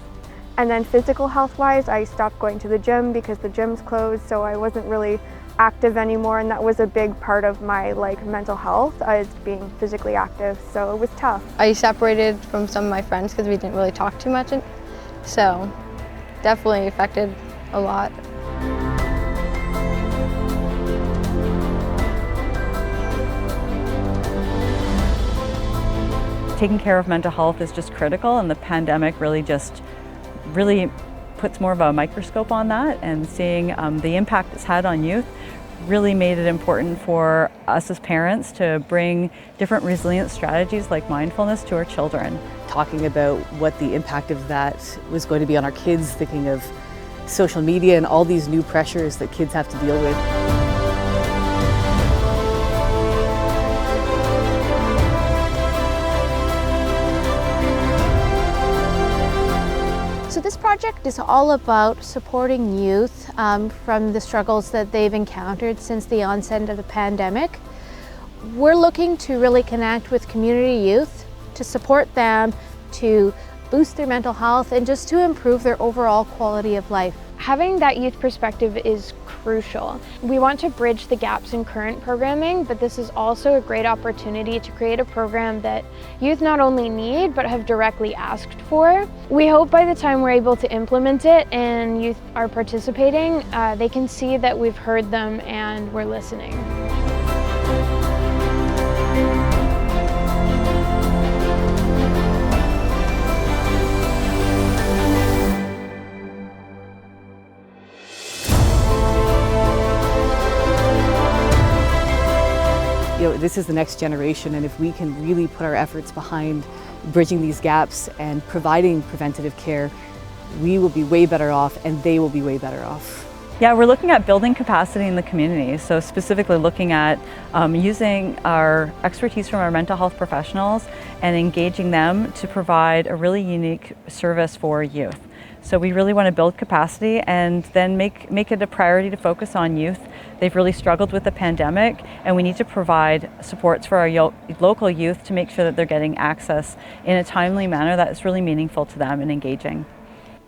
Speaker 8: And then physical health-wise, I stopped going to the gym because the gym's closed, so I wasn't really active anymore, and that was a big part of my mental health, is being physically active, so it was tough.
Speaker 7: I separated from some of my friends because we didn't really talk too much, so definitely affected a lot.
Speaker 10: Taking care of mental health is just critical, and the pandemic really puts more of a microscope on that, and seeing the impact it's had on youth really made it important for us as parents to bring different resilience strategies like mindfulness to our children.
Speaker 11: Talking about what the impact of that was going to be on our kids, thinking of social media and all these new pressures that kids have to deal with.
Speaker 12: So this project is all about supporting youth from the struggles that they've encountered since the onset of the pandemic. We're looking to really connect with community youth, to support them, to boost their mental health, and just to improve their overall quality of life.
Speaker 13: Having that youth perspective is crucial. We want to bridge the gaps in current programming, but this is also a great opportunity to create a program that youth not only need, but have directly asked for. We hope by the time we're able to implement it and youth are participating, they can see that we've heard them and we're listening.
Speaker 11: this is the next generation, and if we can really put our efforts behind bridging these gaps and providing preventative care, we will be way better off and they will be way better off.
Speaker 10: Yeah, we're looking at building capacity in the community. So specifically looking at using our expertise from our mental health professionals and engaging them to provide a really unique service for youth. So we really want to build capacity and then make it a priority to focus on youth. They've really struggled with the pandemic, and we need to provide supports for our local youth to make sure that they're getting access in a timely manner that is really meaningful to them and engaging.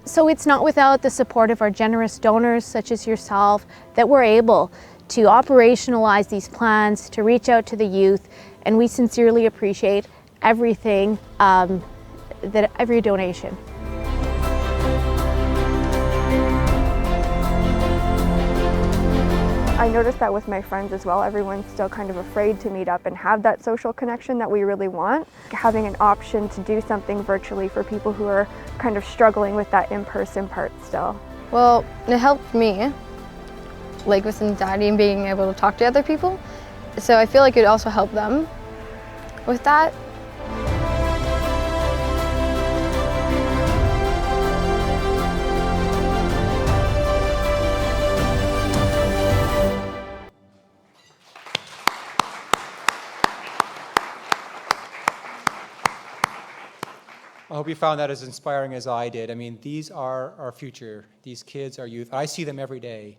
Speaker 12: So it's not without the support of our generous donors such as yourself that we're able to operationalize these plans, to reach out to the youth, and we sincerely appreciate everything, every donation.
Speaker 8: I noticed that with my friends as well. Everyone's still kind of afraid to meet up and have that social connection that we really want. Having an option to do something virtually for people who are kind of struggling with that in-person part still.
Speaker 7: Well, it helped me, like with anxiety and being able to talk to other people. So I feel like it also helped them with that.
Speaker 5: I hope you found that as inspiring as I did. I mean, these are our future. These kids are youth. I see them every day.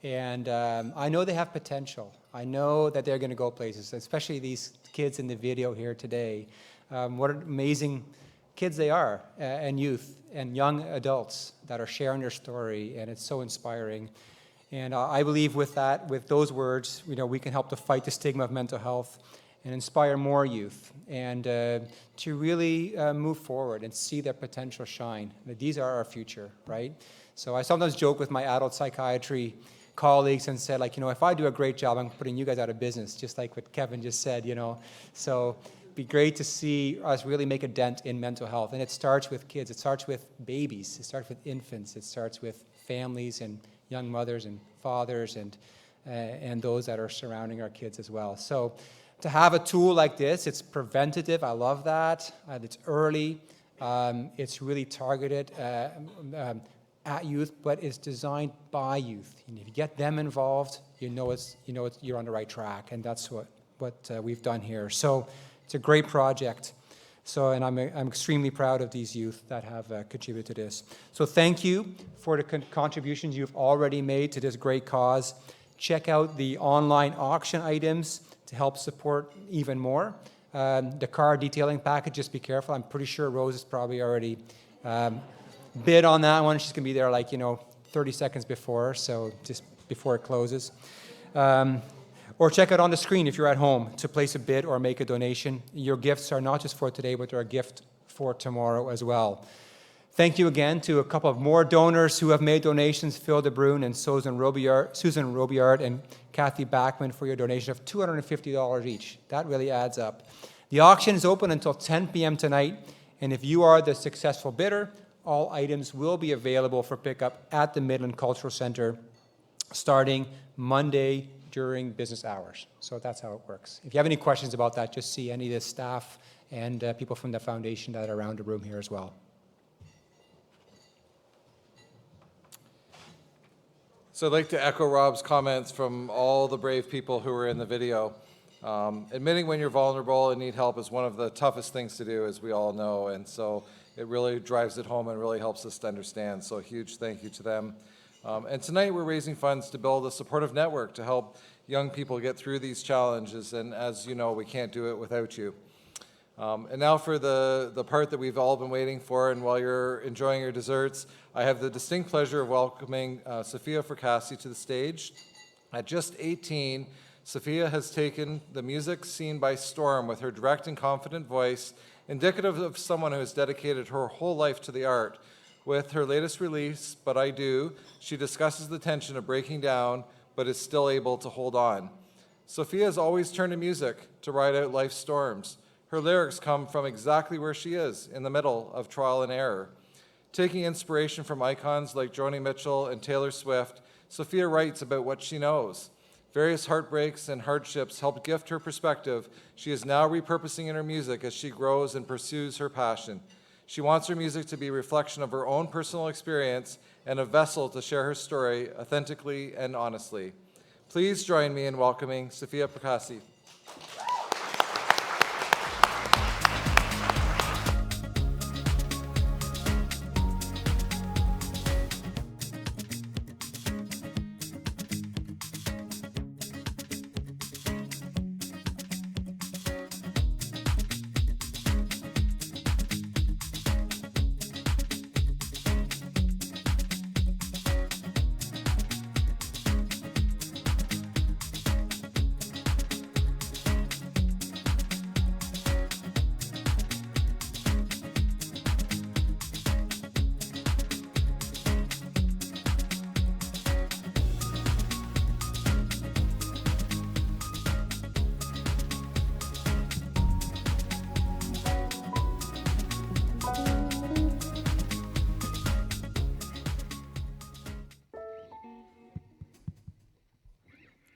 Speaker 5: And I know they have potential. I know that they're going to go places, especially these kids in the video here today. What amazing kids they are, and youth, and young adults that are sharing their story, and it's so inspiring. And I believe with that, with those words, we can help to fight the stigma of mental health and inspire more youth, and to really move forward and see their potential shine. These are our future, right? So I sometimes joke with my adult psychiatry colleagues and said, like, if I do a great job, I'm putting you guys out of business, just like what Kevin just said, So it'd be great to see us really make a dent in mental health. And it starts with kids, it starts with babies, it starts with infants, it starts with families and young mothers and fathers and those that are surrounding our kids as well. So to have a tool like this, it's preventative, I love that, it's early, it's really targeted at youth, but it's designed by youth. If you get them involved, you're on the right track, and that's what we've done here. So it's a great project. So, and I'm extremely proud of these youth that have contributed to this. So thank you for the contributions you've already made to this great cause. Check out the online auction items to help support even more. The car detailing package, just be careful. I'm pretty sure Rose is probably already bid on that one. She's going to be there 30 seconds before, so just before it closes. Or check it on the screen if you're at home to place a bid or make a donation. Your gifts are not just for today, but they're a gift for tomorrow as well. Thank you again to a couple of more donors who have made donations, Phil DeBrune and Susan Robillard and Kathy Backman for your donation of $250 each. That really adds up. The auction is open until 10 p.m. tonight, and if you are the successful bidder, all items will be available for pickup at the Midland Cultural Center starting Monday during business hours. So that's how it works. If you have any questions about that, just see any of the staff and people from the foundation that are around the room here as well.
Speaker 4: So I'd like to echo Rob's comments from all the brave people who were in the video. Admitting when you're vulnerable and need help is one of the toughest things to do, as we all know, and so it really drives it home and really helps us to understand. So a huge thank you to them. And tonight we're raising funds to build a supportive network to help young people get through these challenges, and as you know, we can't do it without you. And now for the part that we've all been waiting for, and while you're enjoying your desserts, I have the distinct pleasure of welcoming Sophia Fracassi to the stage. At just 18, Sophia has taken the music scene by storm with her direct and confident voice, indicative of someone who has dedicated her whole life to the art. With her latest release, But I Do, she discusses the tension of breaking down, but is still able to hold on. Sophia has always turned to music to ride out life's storms. Her lyrics come from exactly where she is, in the middle of trial and error. Taking inspiration from icons like Joni Mitchell and Taylor Swift, Sophia writes about what she knows. Various heartbreaks and hardships helped gift her perspective she is now repurposing in her music as she grows and pursues her passion. She wants her music to be a reflection of her own personal experience and a vessel to share her story authentically and honestly. Please join me in welcoming Sophia Percassi.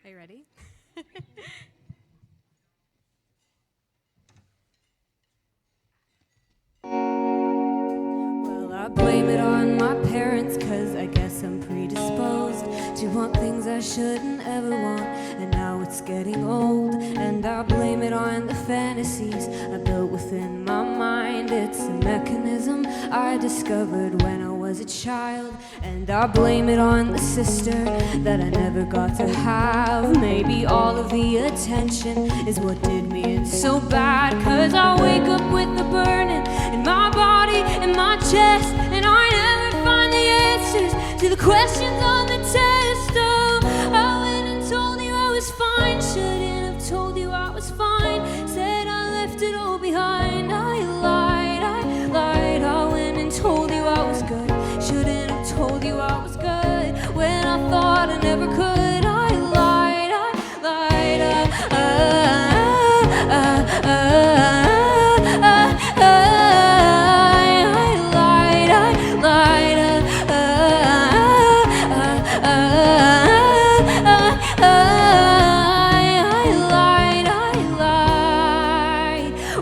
Speaker 14: Are you ready? Well, I blame it on my parents, 'cause I guess I'm predisposed to want things I shouldn't ever want, and now it's getting old. And I blame it on the fantasies I built within my mind. It's a mechanism I discovered when I was a child. And I blame it on the sister that I never got to have. Maybe all of the attention is what did me in so bad, 'cause I wake up with the burning in my body, in my chest, and I never find the answers to the questions on the test. Oh, I went and told you I was fine. Shouldn't have told you I was fine. Said I left it all behind. I lied, I lied. I went and told you I was good. Shouldn't have told you I was good when I thought I never could. I lied, I lied.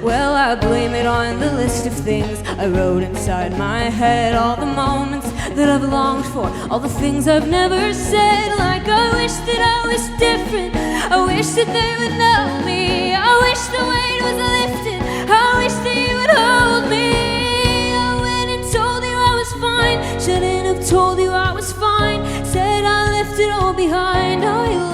Speaker 14: Well, I blame it on the list of things I wrote inside my head, all the moments that I've longed for, all the things I've never said. Like I wish that I was different, I wish that they would know me, I wish the weight was lifted, I wish that you would hold me. I went and told you I was fine, shouldn't have told you I was fine. Said I left it all behind. I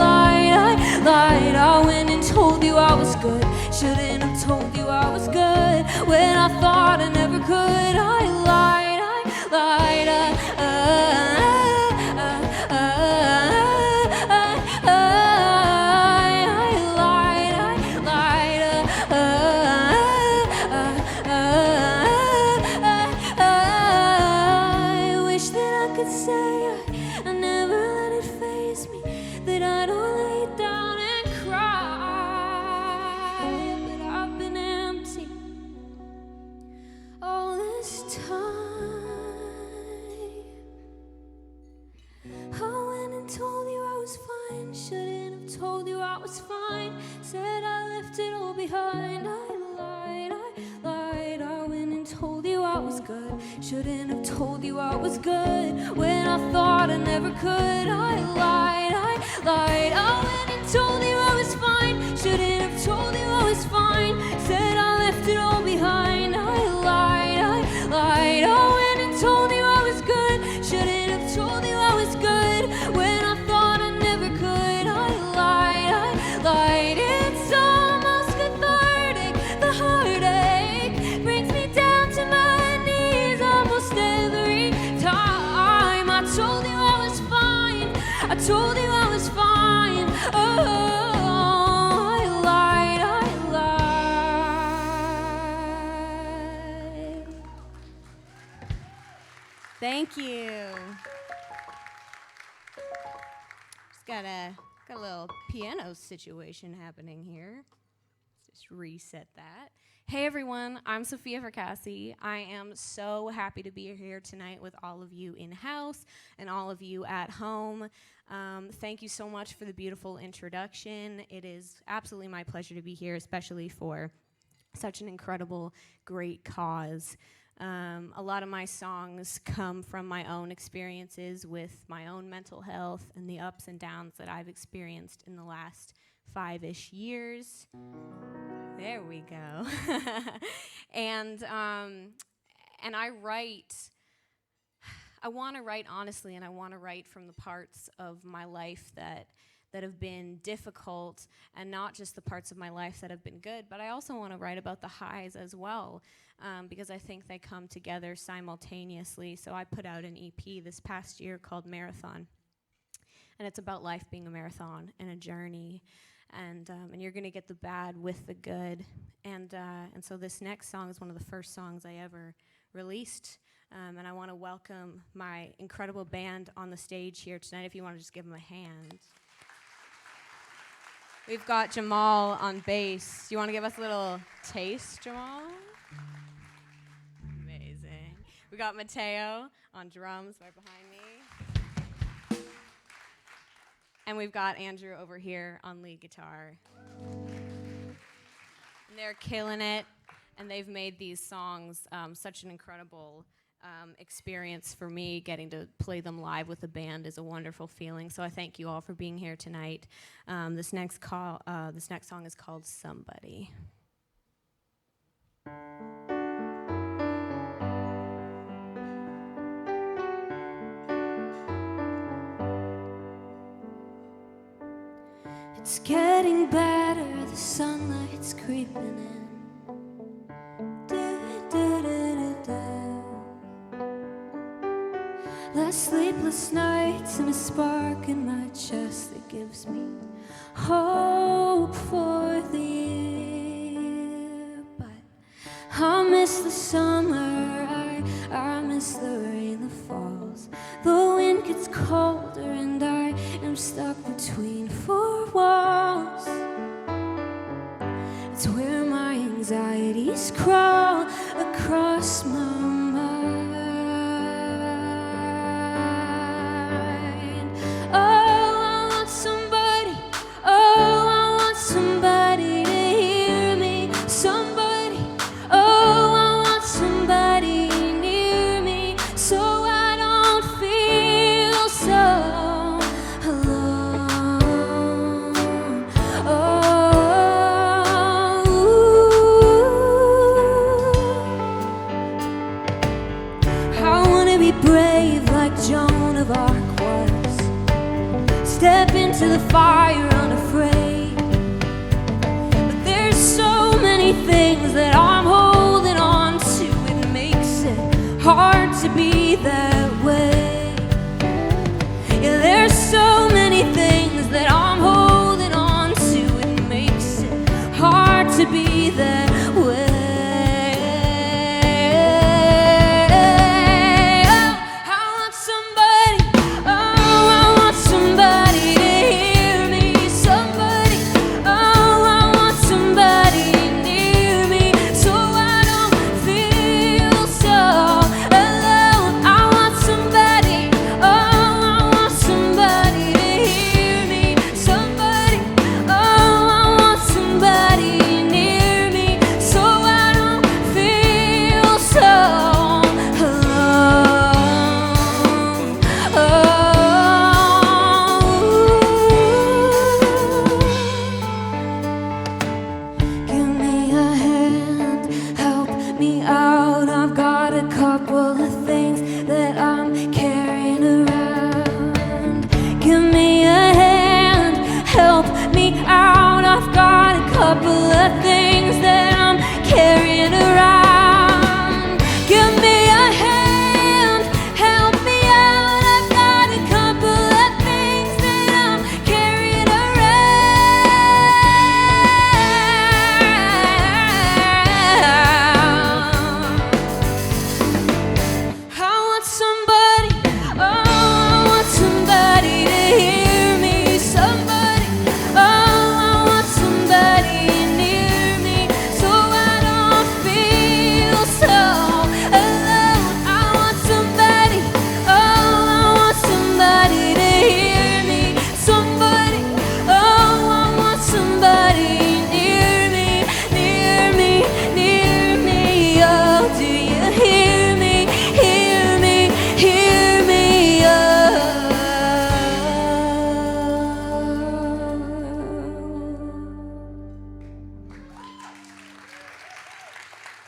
Speaker 14: lied, I lied. I went and told you I was good, shouldn't have told you I was good when I thought I never could. I lied, I lied. I wish that I could say I never let it faze me, that I don't lay down and cry, but I've been empty all this time. I went and told you I was fine, shouldn't have told you I was fine. Said I left it all behind. I lied, I lied. I went and told you I was good, shouldn't have told you I was good when I thought I never could. I lied, I lied. I went and told you I was fine, shouldn't have told you I was fine. Said I left it all behind. I lied, I lied. I went and told you I was good, shouldn't have told you I was good when I thought I never could. I lied, I lied. It's almost cathartic, the heartache brings me down to my knees almost every time. I told you I was fine, I told you I was fine. Oh, I lied, I lied.
Speaker 15: Thank you. Just got a little piano situation happening here. Let's just reset that.
Speaker 16: Hey everyone, I'm Sophia Vercassi. I am so happy to be here tonight with all of you in-house and all of you at home. Thank you so much for the beautiful introduction. It is absolutely my pleasure to be here, especially for such an incredible, great cause. A lot of my songs come from my own experiences with my own mental health and the ups and downs that I've experienced in the last 5-ish years. There we go. And I write, I want to write honestly, and I want to write from the parts of my life that have been difficult, and not just the parts of my life that have been good, but I also want to write about the highs as well, because I think they come together simultaneously. So I put out an EP this past year called Marathon, and it's about life being a marathon and a journey. And you're going to get the bad with the good. And so this next song is one of the first songs I ever released. And I want to welcome my incredible band on the stage here tonight, if you want to just give them a hand. We've got Jamal on bass. Do you want to give us a little taste, Jamal? Amazing. We got Mateo on drums right behind me. And we've got Andrew over here on lead guitar. And they're killing it, and they've made these songs such an incredible experience for me. Getting to play them live with the band is a wonderful feeling. So I thank you all for being here tonight. This next song is called Somebody.
Speaker 14: It's getting better, the sunlight's creeping in. Less sleepless nights and a spark in my chest that gives me hope for the year. But I miss the summer, I miss the rain that falls. The wind gets colder and I am stuck between four walls. It's where my anxieties crawl across my mind. Oh, I want somebody, oh, I want somebody to hear me. Somebody, oh, I want somebody near me, so I don't feel so alone. I wanna be brave like Joan of Arc was. Step into the fire unafraid. But there's so many things that I'm holding on to. It makes it hard to be that way. Yeah, there's so many things that I'm holding on to. It makes it hard to be that way.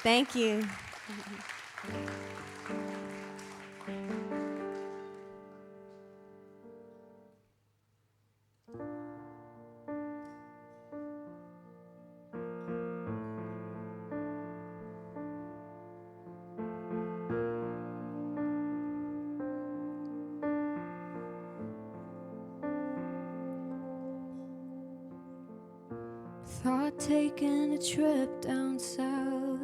Speaker 15: Thank you.
Speaker 14: Thought taking a trip down south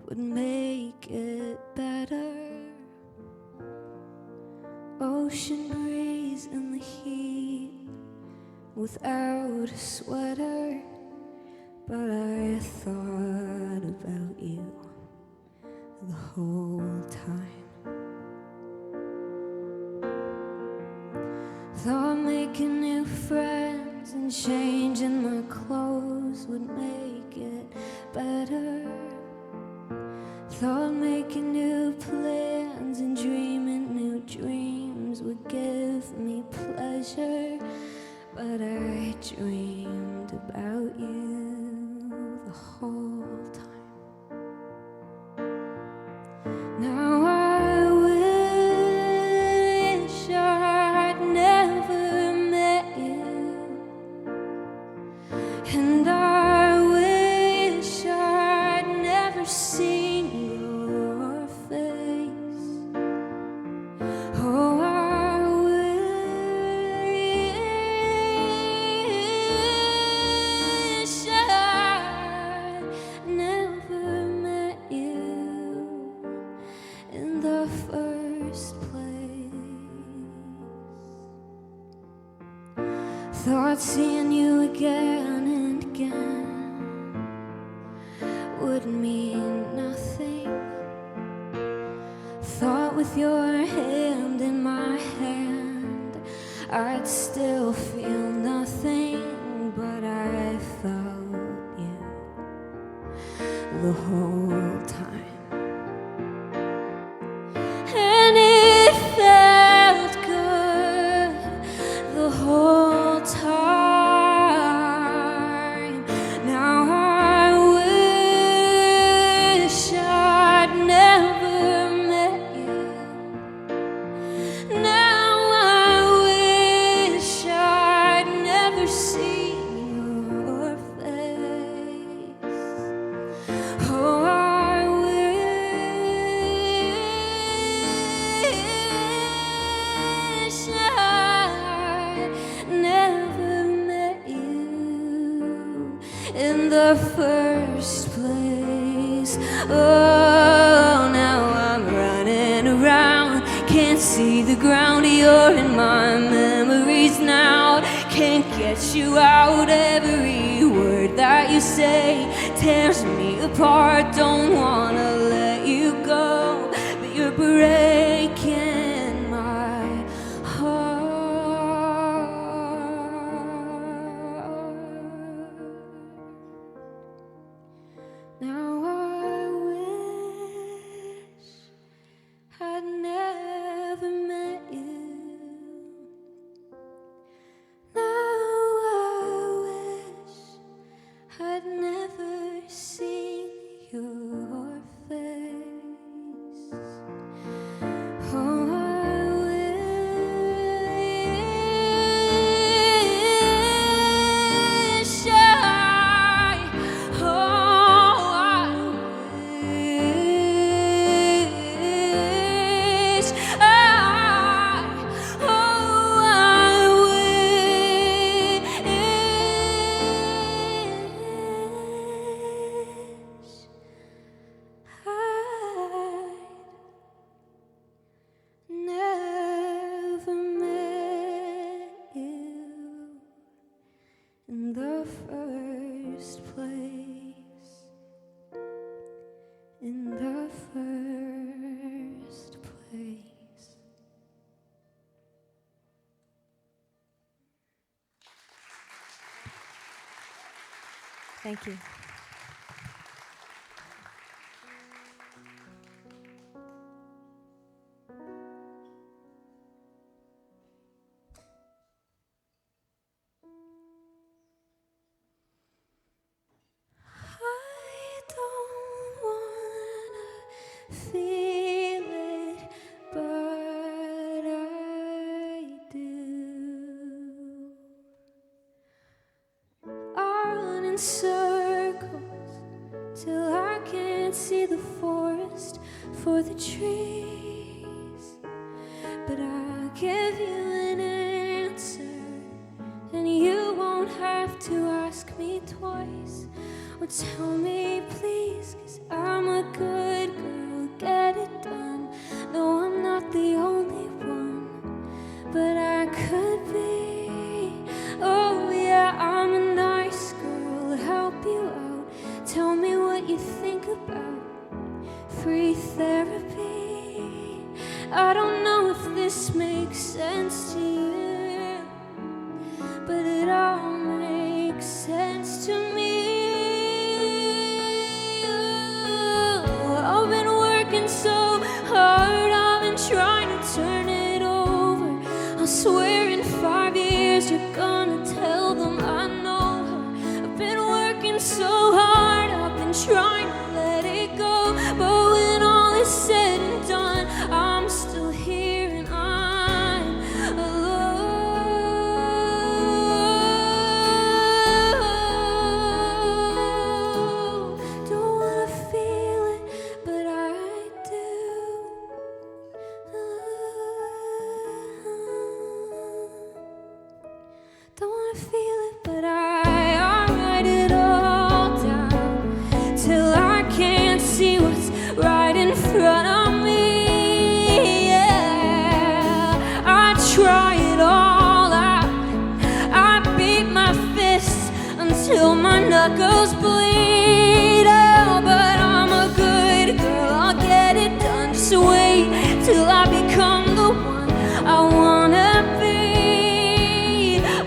Speaker 14: would make it better. Ocean breeze in the heat without a sweater. But I thought about you the whole time. Thought making new friends and changing my clothes would make it better. Thought making new plans and dreaming new dreams would give me pleasure. But I dreamed about you the whole time. Now I wish I'd never met you, and I wish I'd never seen your face. Oh, I wish I'd never met you in the first place. Thought seeing you again and again would mean nothing. Thought with your hand in my hand I'd still feel nothing. But I felt you the whole time. And it felt good the whole time. Now I wish I'd never met you. Now I wish I'd never seen your face. Oh, I wish I'd never met you in the first place. Oh, now I'm running around, can't see the ground. You're in my memories now, can't get you out. Every word that you say tears me apart. Don't wanna let you go, but you're breaking my heart. Now I wish I'd never met you. Now I wish I'd never seen your face. Oh, I wish oh, I wish never met you in the first place. In the first place.
Speaker 15: Thank you.
Speaker 14: I don't can't see the forest for the trees, but I'll give you an answer, and you won't have to ask me twice or tell me please, 'cause I'm a good girl, get it done. No, I'm not the only one, but I could be. Oh yeah, I'm a nice girl, help you out. Tell me what you think about free therapy. I don't know if this makes sense to you, but it all makes sense to me. I've been working so hard, I've been trying to turn it over. I swear in 5 years you're gonna tell them I know her. I've been working so hard, I've been trying to let it go, but when all is said and done, I'm still here and I'm alone. Don't wanna feel it, but I do. Don't wanna feel it, but I'll write it all down till I can't see what's right in front of me. Yeah, I try it all out. I beat my fists until my knuckles bleed. Oh, but I'm a good girl, I'll get it done. Just wait till I become the one I wanna be.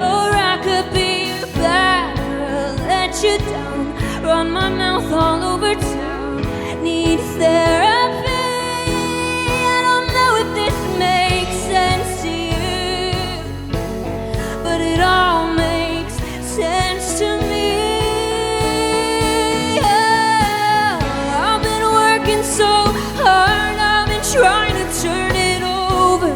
Speaker 14: Or I could be a bad girl, let you down, run my mouth all over town, need therapy. I don't know if this makes sense to you, but it all makes sense to me. Yeah, I've been working so hard, I've been trying to turn it over.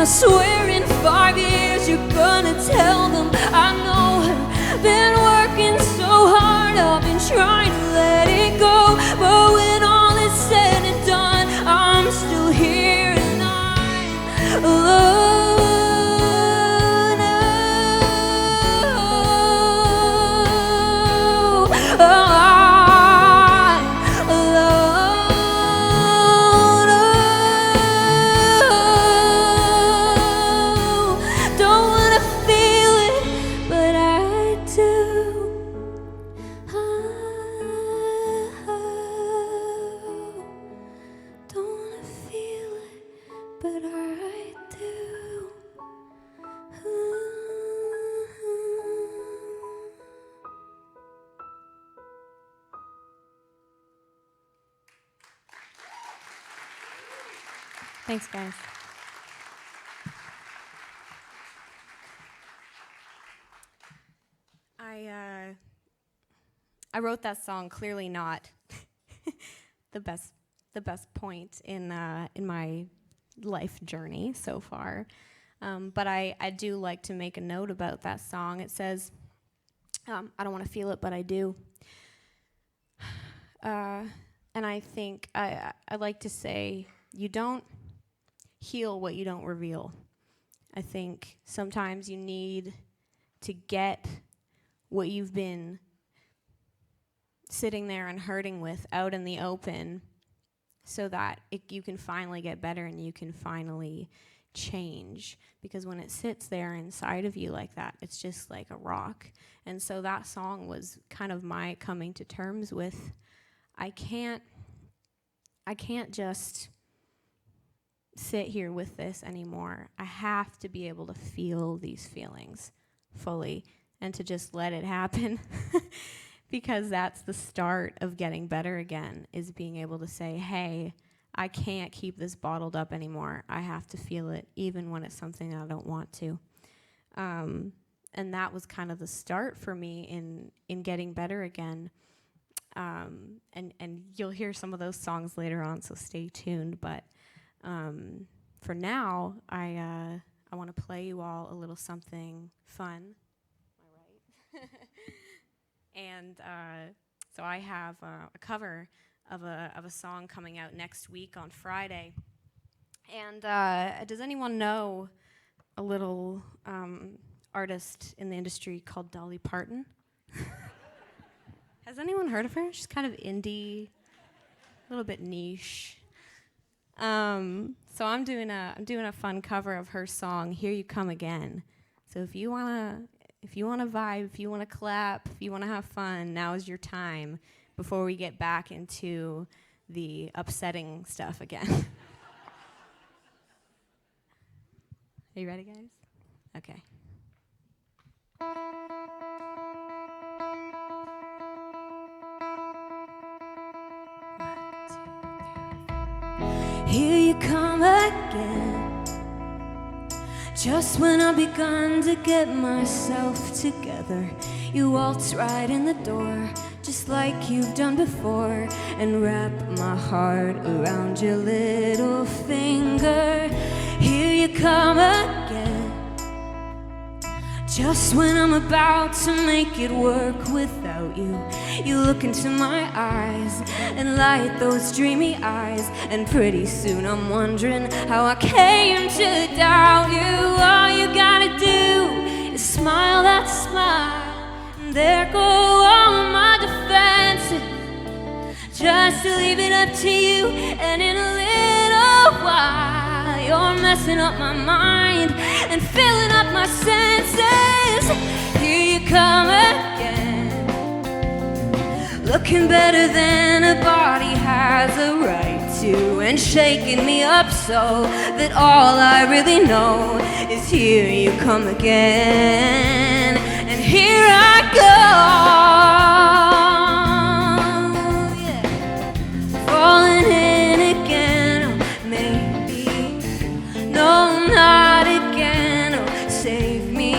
Speaker 14: I swear in 5 years you're gonna tell them I know her. Been working so hard, I've been trying to let it go, but when all is said and done, I'm still here and I'm alone. Oh, I'm alone. Oh, don't wanna feel it, but I do. Don't wanna feel it, but I do. Thanks, guys. I wrote that song clearly not the best point in my life journey so far, but I do like to make a note about that song. It says, I don't want to feel it, but I do. And I think I like to say, you don't heal what you don't reveal. I think sometimes you need to get what you've been sitting there and hurting with out in the open so that you can finally get better and you can finally change. Because when it sits there inside of you like that, it's just like a rock. And so that song was kind of my coming to terms with, I can't just sit here with this anymore. I have to be able to feel these feelings fully and to just let it happen. Because that's the start of getting better again, is being able to say, hey, I can't keep this bottled up anymore. I have to feel it, even when it's something I don't want to. And that was kind of the start for me in getting better again. And you'll hear some of those songs later on, so stay tuned. But for now, I want to play you all a little something fun. Am I right? And so I have a cover
Speaker 16: of a song coming out next week on Friday. And does anyone know a little artist in the industry called Dolly Parton? Has anyone heard of her? She's kind of indie, a little bit niche. So I'm doing a fun cover of her song "Here You Come Again." So if you wanna vibe, if you wanna clap, if you wanna have fun, now is your time before we get back into the upsetting stuff again. Are you ready, guys? Okay.
Speaker 14: Here you come again, just when I've begun to get myself together. You waltz right in the door, just like you've done before, and wrap my heart around your little finger. Here you come again, just when I'm about to make it work without you. You look into my eyes and light those dreamy eyes, and pretty soon I'm wondering how I came to doubt you. All you gotta do is smile that smile, and there go all my defenses, just to leave it up to you. And in a little while you're messing up my mind and filling up my senses. Here you come again, looking better than a body has a right to, and shaking me up so that all I really know is here you come again. And here I go, yeah, falling in again. Maybe, no, not again. Oh, save me.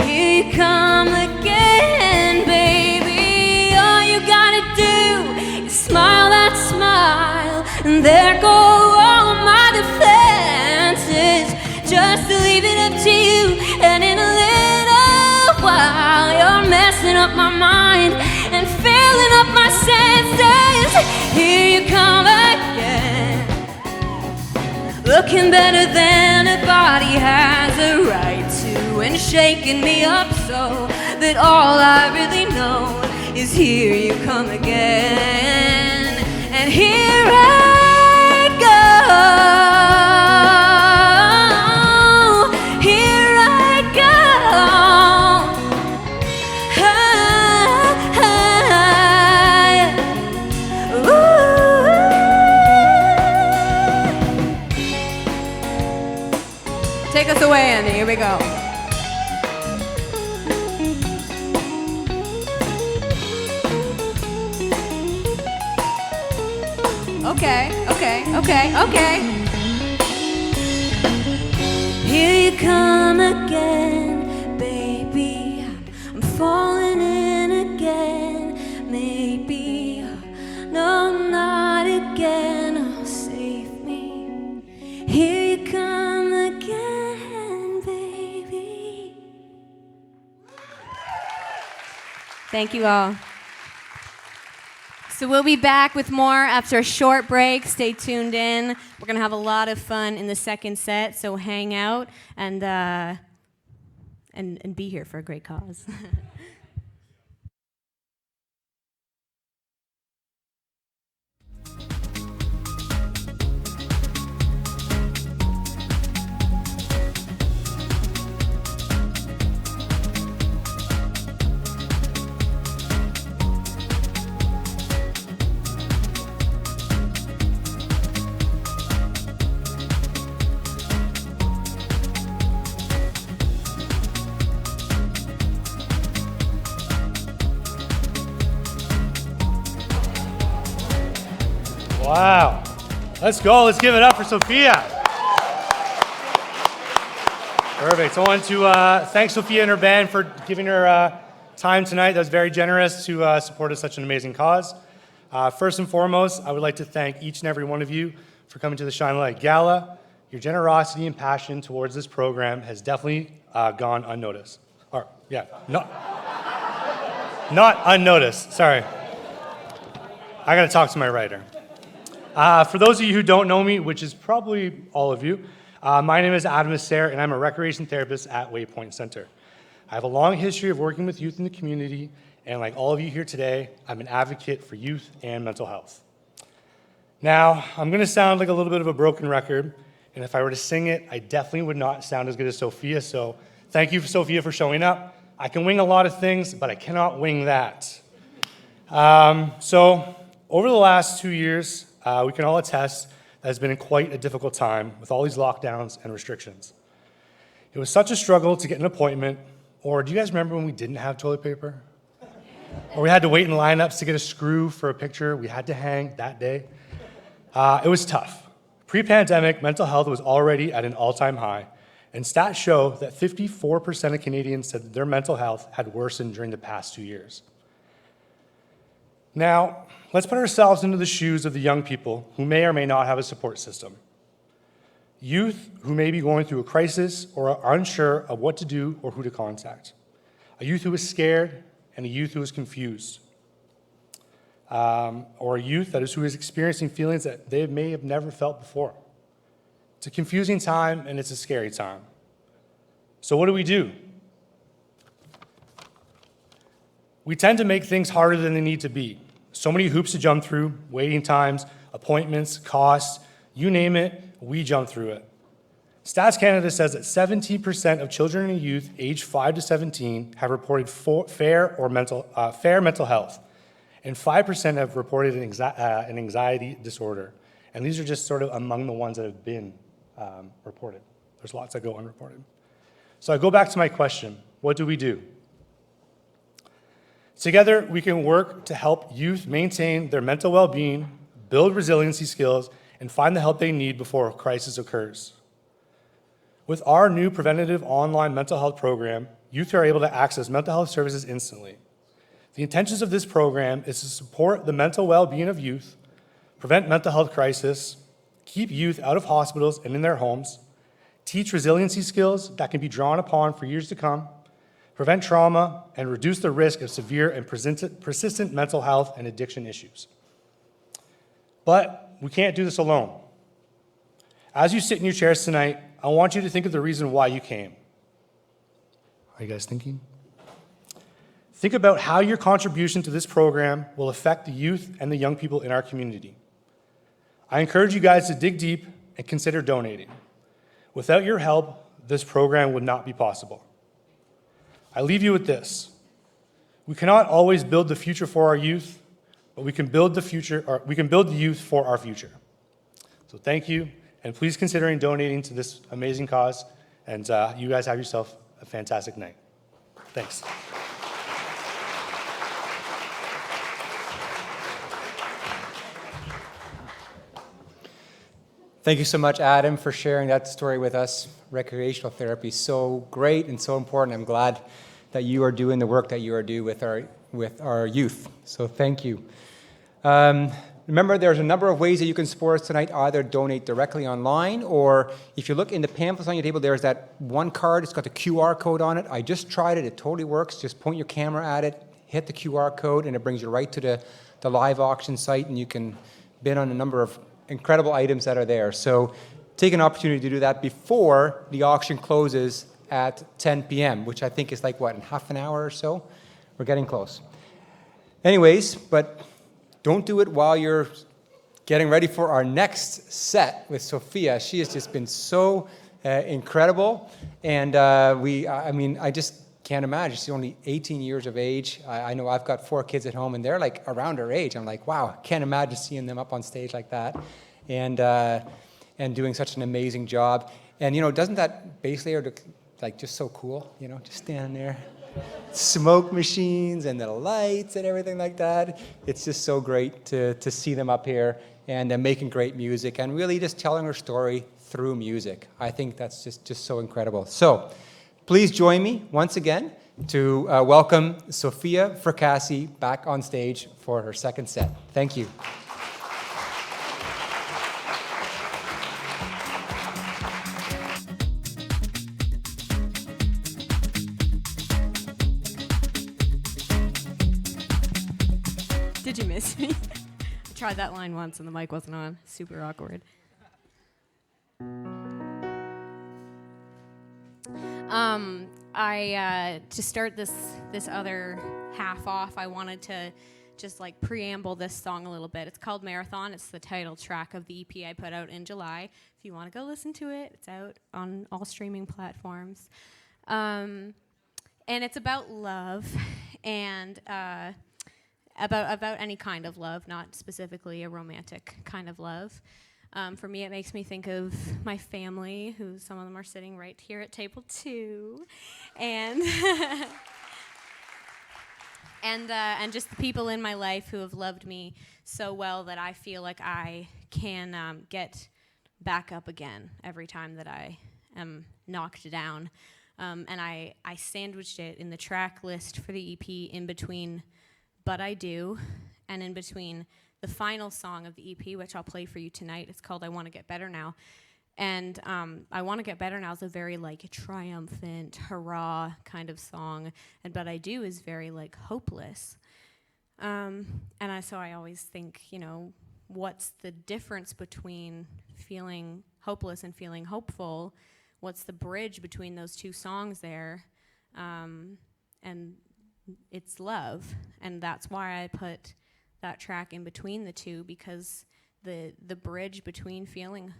Speaker 14: Here you come again, baby. All you gotta do is smile that smile, and there go all my defenses, just to leave it up to you. And in a little while you're messing up my mind and filling up my senses. Here you come again, looking better than a body has a right to, and shaking me up so that all I really know is here you come again. And here I go, here I go.
Speaker 16: Take us away, Andy. Here we go. Okay.
Speaker 14: Here you come again, baby. I'm falling in again. Maybe, no, not again. Oh, save me. Here you come again, baby.
Speaker 16: Thank you all. So we'll be back with more after a short break. Stay tuned in. We're going to have a lot of fun in the second set, so hang out and be here for a great cause.
Speaker 17: Wow. Let's go. Let's give it up for Sophia. Perfect. So I want to thank Sophia and her band for giving her time tonight. That was very generous to support such an amazing cause. First and foremost, I would like to thank each and every one of you for coming to the Shine Light Gala. Your generosity and passion towards this program has definitely gone unnoticed. Not unnoticed, sorry. I got to talk to my writer. For those of you who don't know me, which is probably all of you, my name is Adam Asser, and I'm a recreation therapist at Waypoint Center. I have a long history of working with youth in the community, and like all of you here today, I'm an advocate for youth and mental health. Now, I'm going to sound like a little bit of a broken record, and if I were to sing it, I definitely would not sound as good as Sophia, so thank you, Sophia, for showing up. I can wing a lot of things, but I cannot wing that. So, over the last 2 years, we can all attest that it's been quite a difficult time with all these lockdowns and restrictions. It was such a struggle to get an appointment, or do you guys remember when we didn't have toilet paper? Or we had to wait in lineups to get a screw for a picture we had to hang that day? It was tough. Pre-pandemic, mental health was already at an all-time high, and stats show that 54% of Canadians said that their mental health had worsened during the past 2 years. Now, let's put ourselves into the shoes of the young people who may or may not have a support system. Youth who may be going through a crisis or are unsure of what to do or who to contact. A youth who is scared and a youth who is confused. Or a youth who is experiencing feelings that they may have never felt before. It's a confusing time and it's a scary time. So what do? We tend to make things harder than they need to be. So many hoops to jump through, waiting times, appointments, costs, you name it, we jump through it. Stats Canada says that 17% of children and youth aged 5 to 17 have reported fair mental health, and 5% have reported an anxiety disorder. And these are just sort of among the ones that have been reported. There's lots that go unreported. So I go back to my question, what do? Together, we can work to help youth maintain their mental well-being, build resiliency skills, and find the help they need before a crisis occurs. With our new preventative online mental health program, youth are able to access mental health services instantly. The intentions of this program is to support the mental well-being of youth, prevent mental health crisis, keep youth out of hospitals and in their homes, teach resiliency skills that can be drawn upon for years to come, prevent trauma, and reduce the risk of severe and persistent mental health and addiction issues. But we can't do this alone. As you sit in your chairs tonight, I want you to think of the reason why you came. Are you guys thinking? Think about how your contribution to this program will affect the youth and the young people in our community. I encourage you guys to dig deep and consider donating. Without your help, this program would not be possible. I leave you with this. We cannot always build the future for our youth, but we can build the youth for our future. So thank you, and please consider donating to this amazing cause, and you guys have yourself a fantastic night. Thanks.
Speaker 5: Thank you so much, Adam, for sharing that story with us. Recreational therapy is so great and so important. I'm glad that you are doing the work that you are doing with our youth. So thank you. Remember, there's a number of ways that you can support us tonight. Either donate directly online, or if you look in the pamphlets on your table, there's that one card. It's got the QR code on it. I just tried it. It totally works. Just point your camera at it, hit the QR code, and it brings you right to the live auction site, and you can bid on a number of incredible items that are there. So take an opportunity to do that before the auction closes at 10 p.m., which I think is like, what, in half an hour or so? We're getting close. Anyways, but don't do it while you're getting ready for our next set with Sophia. She has just been so incredible. And I just can't imagine. She's only 18 years of age. I know I've got 4 kids at home, and they're like around her age. I'm like, wow, can't imagine seeing them up on stage like that, and doing such an amazing job. And doesn't that base layer look like just so cool? Just standing there, smoke machines and the lights and everything like that. It's just so great to see them up here and making great music and really just telling her story through music. I think that's just so incredible. So please join me once again to welcome Sophia Fracassi back on stage for her second set. Thank you.
Speaker 18: Did you miss me?
Speaker 16: tried that line once and the mic wasn't on. Super awkward. To start this other half off, I wanted to just like preamble this song a little bit. It's called Marathon. It's the title track of the EP I put out in July. If you want to go listen to it, it's out on all streaming platforms. And it's about love and about any kind of love, not specifically a romantic kind of love. For me, it makes me think of my family, who some of them are sitting right here at table 2, and and just the people in my life who have loved me so well that I feel like I can get back up again every time that I am knocked down. And I sandwiched it in the track list for the EP in between But I Do and in between the final song of the EP, which I'll play for you tonight. It's called I Want to Get Better Now. And I Want to Get Better Now is a very like triumphant, hurrah kind of song. And But I Do is very like hopeless. So I always think, you know, what's the difference between feeling hopeless and feeling hopeful? What's the bridge between those two songs there? And it's love. And that's why I put that track in between the two, because the bridge between feeling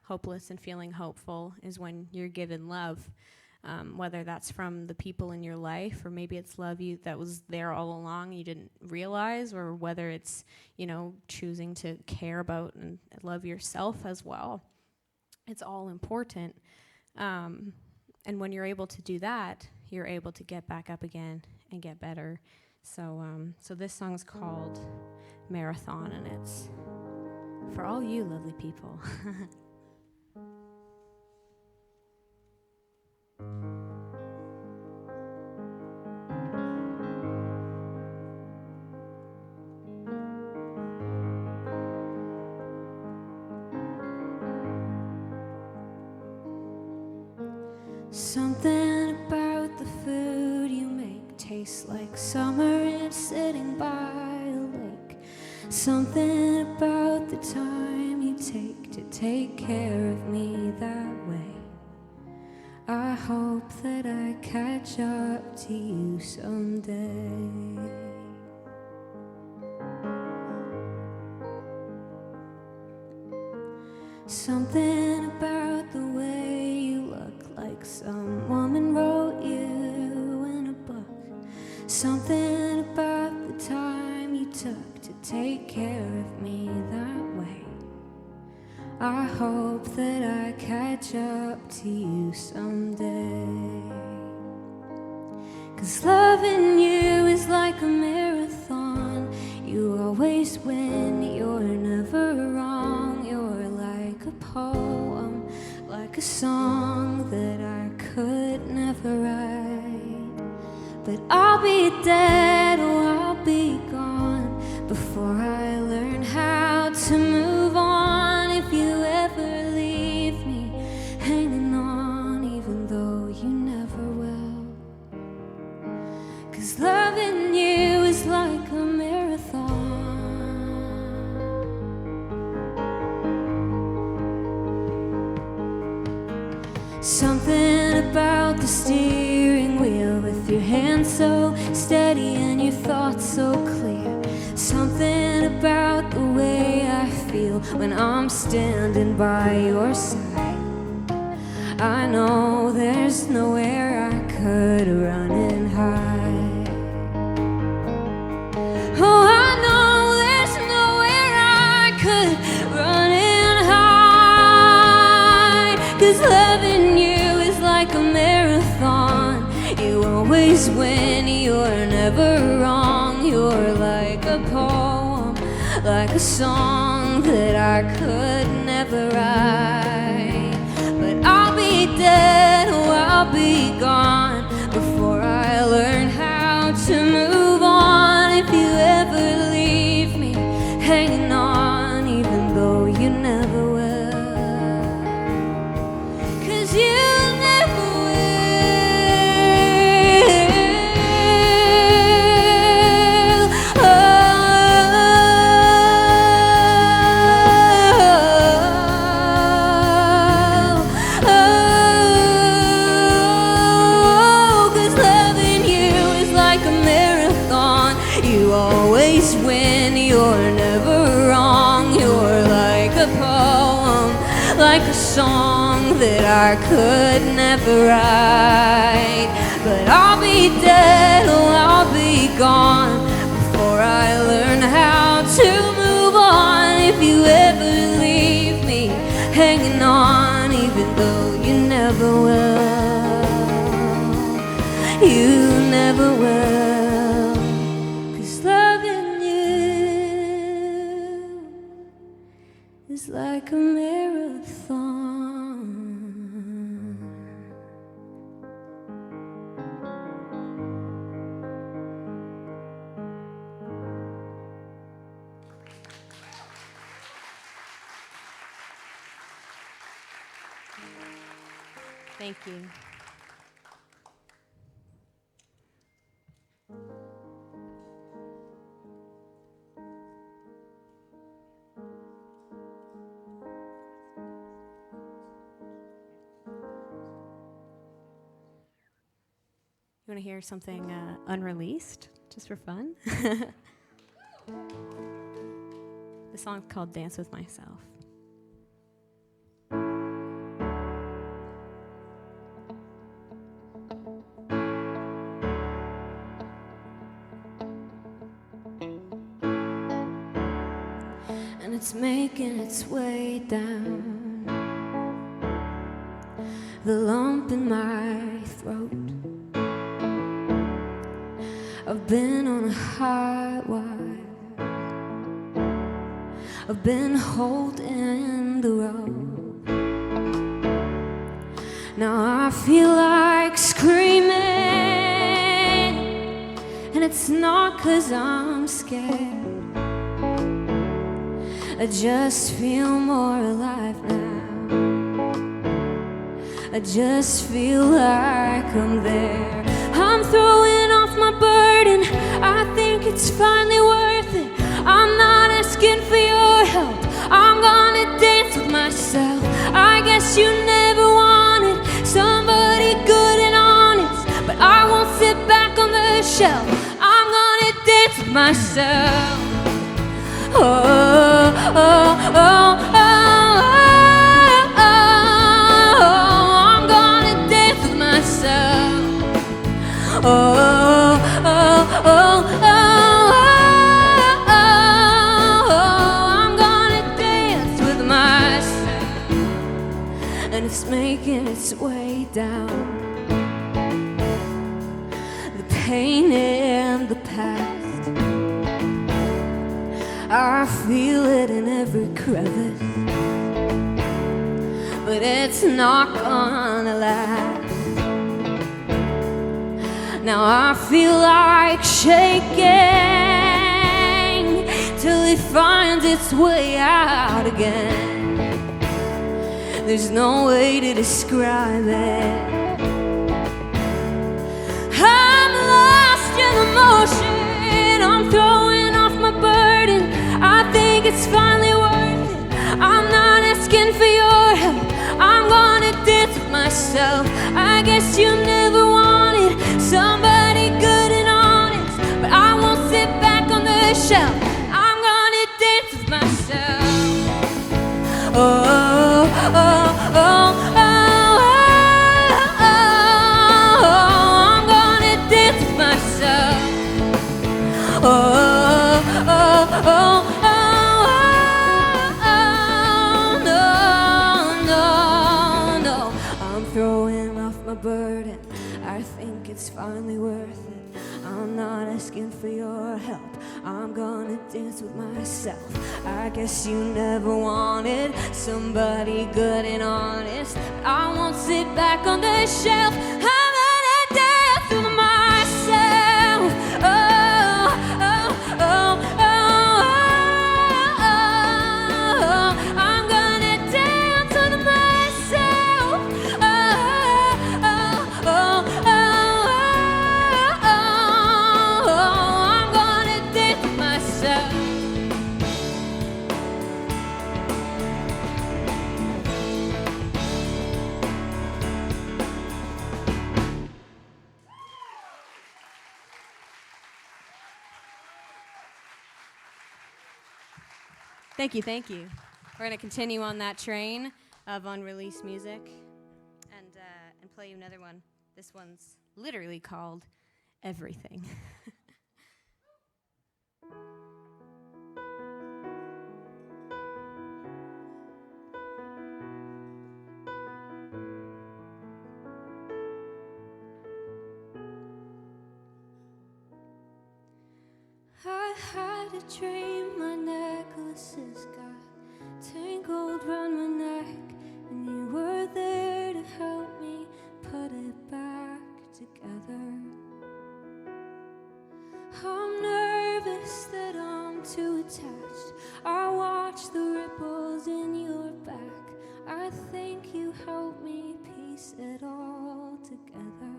Speaker 16: hopeless and feeling hopeful is when you're given love, whether that's from the people in your life, or maybe it's love that was there all along you didn't realize, or whether it's, you know, choosing to care about and love yourself as well. It's all important. And when you're able to do that, you're able to get back up again and get better. So this song's called Marathon, and it's for all you lovely people.
Speaker 14: Something about the food you make tastes like summer and sitting by a lake. Something about the time you take to take care of me that way. I hope that I catch up to you someday. Something about the way you look, like some woman wrote you in a book. Something about the time you took to take care of me that way. I hope that I catch up to you someday. 'Cause loving you is like a marathon. You always win, you're never wrong. You're like a poem, like a song that I could never write. But I'll be dead or I'll be gone before I learn how to move on. If you ever leave me hanging on, even though you never will. 'Cause loving you is like a marathon. Something about the steering wheel, with your hands so steady and your thoughts so clear. Something about the way I feel when I'm standing by your side. I know there's nowhere I could run and hide. Oh, I know there's nowhere I could run and hide. 'Cause loving you is like a marathon. You always win, you're never wrong. You're like a poem, like a song that I could never write. But I'll be dead or I'll be gone before I learn how to move on. If you ever leave me hanging on, even though you never will. 'Cause you never will. Oh, win. You're never wrong. You're like a poem, like a song that I could never write. But I'll be dead, or I'll be gone before I learn how to move on. If you ever leave me hanging on, even though you never will, you never will, 'cause loving you is like a marathon.
Speaker 16: Thank you. You want to hear something unreleased, just for fun? The song's called Dance With Myself. And it's making its way down, the lump in my throat. I've been on a high wire, I've been holding the rope. Now I feel like screaming, and it's not 'cause I'm scared. I just feel more alive now. I just feel like I'm there. I'm throwing off my burden, I think it's finally worth it. I'm not asking for your help, I'm gonna dance with myself. I guess you never wanted somebody good and honest, but I won't sit back on the shelf. I'm gonna dance with myself. Oh, oh, oh, oh, oh, oh, I'm gonna dance with myself. Oh, oh, oh, oh, oh, I'm gonna dance with myself. And it's making its way down, the pain in the past, I feel it in every crevice, but it's not gonna last. Now I feel like shaking till it finds its way out again. There's no way to describe it. I'm lost in emotion, I'm throwing off my burden. I think it's finally worth it. I'm not asking for your help, I'm gonna dance with myself. I guess you never wanted somebody good and honest, but I won't sit back on the shelf. I'm gonna dance with myself. Oh, oh, oh, oh, oh, oh, I'm gonna dance with myself. Oh, oh, oh, oh, no, no, no. I'm throwing off my burden, I think it's finally worth it. I'm not asking for your help, I'm gonna dance with myself. I guess you never wanted somebody good and honest, but I won't sit back on the shelf. I'm gonna dance with myself. Oh, oh, oh, oh, oh, oh, I'm gonna dance with myself. Oh, oh, oh, oh, oh, I'm gonna dance with myself. Thank you, thank you. We're going to continue on that train of unreleased music and play you another one. This one's literally called Everything.
Speaker 14: I had a dream my necklaces got tangled round my neck, and you were there to help me put it back together. I'm nervous that I'm too attached. I watch the ripples in your back. I think you helped me piece it all together.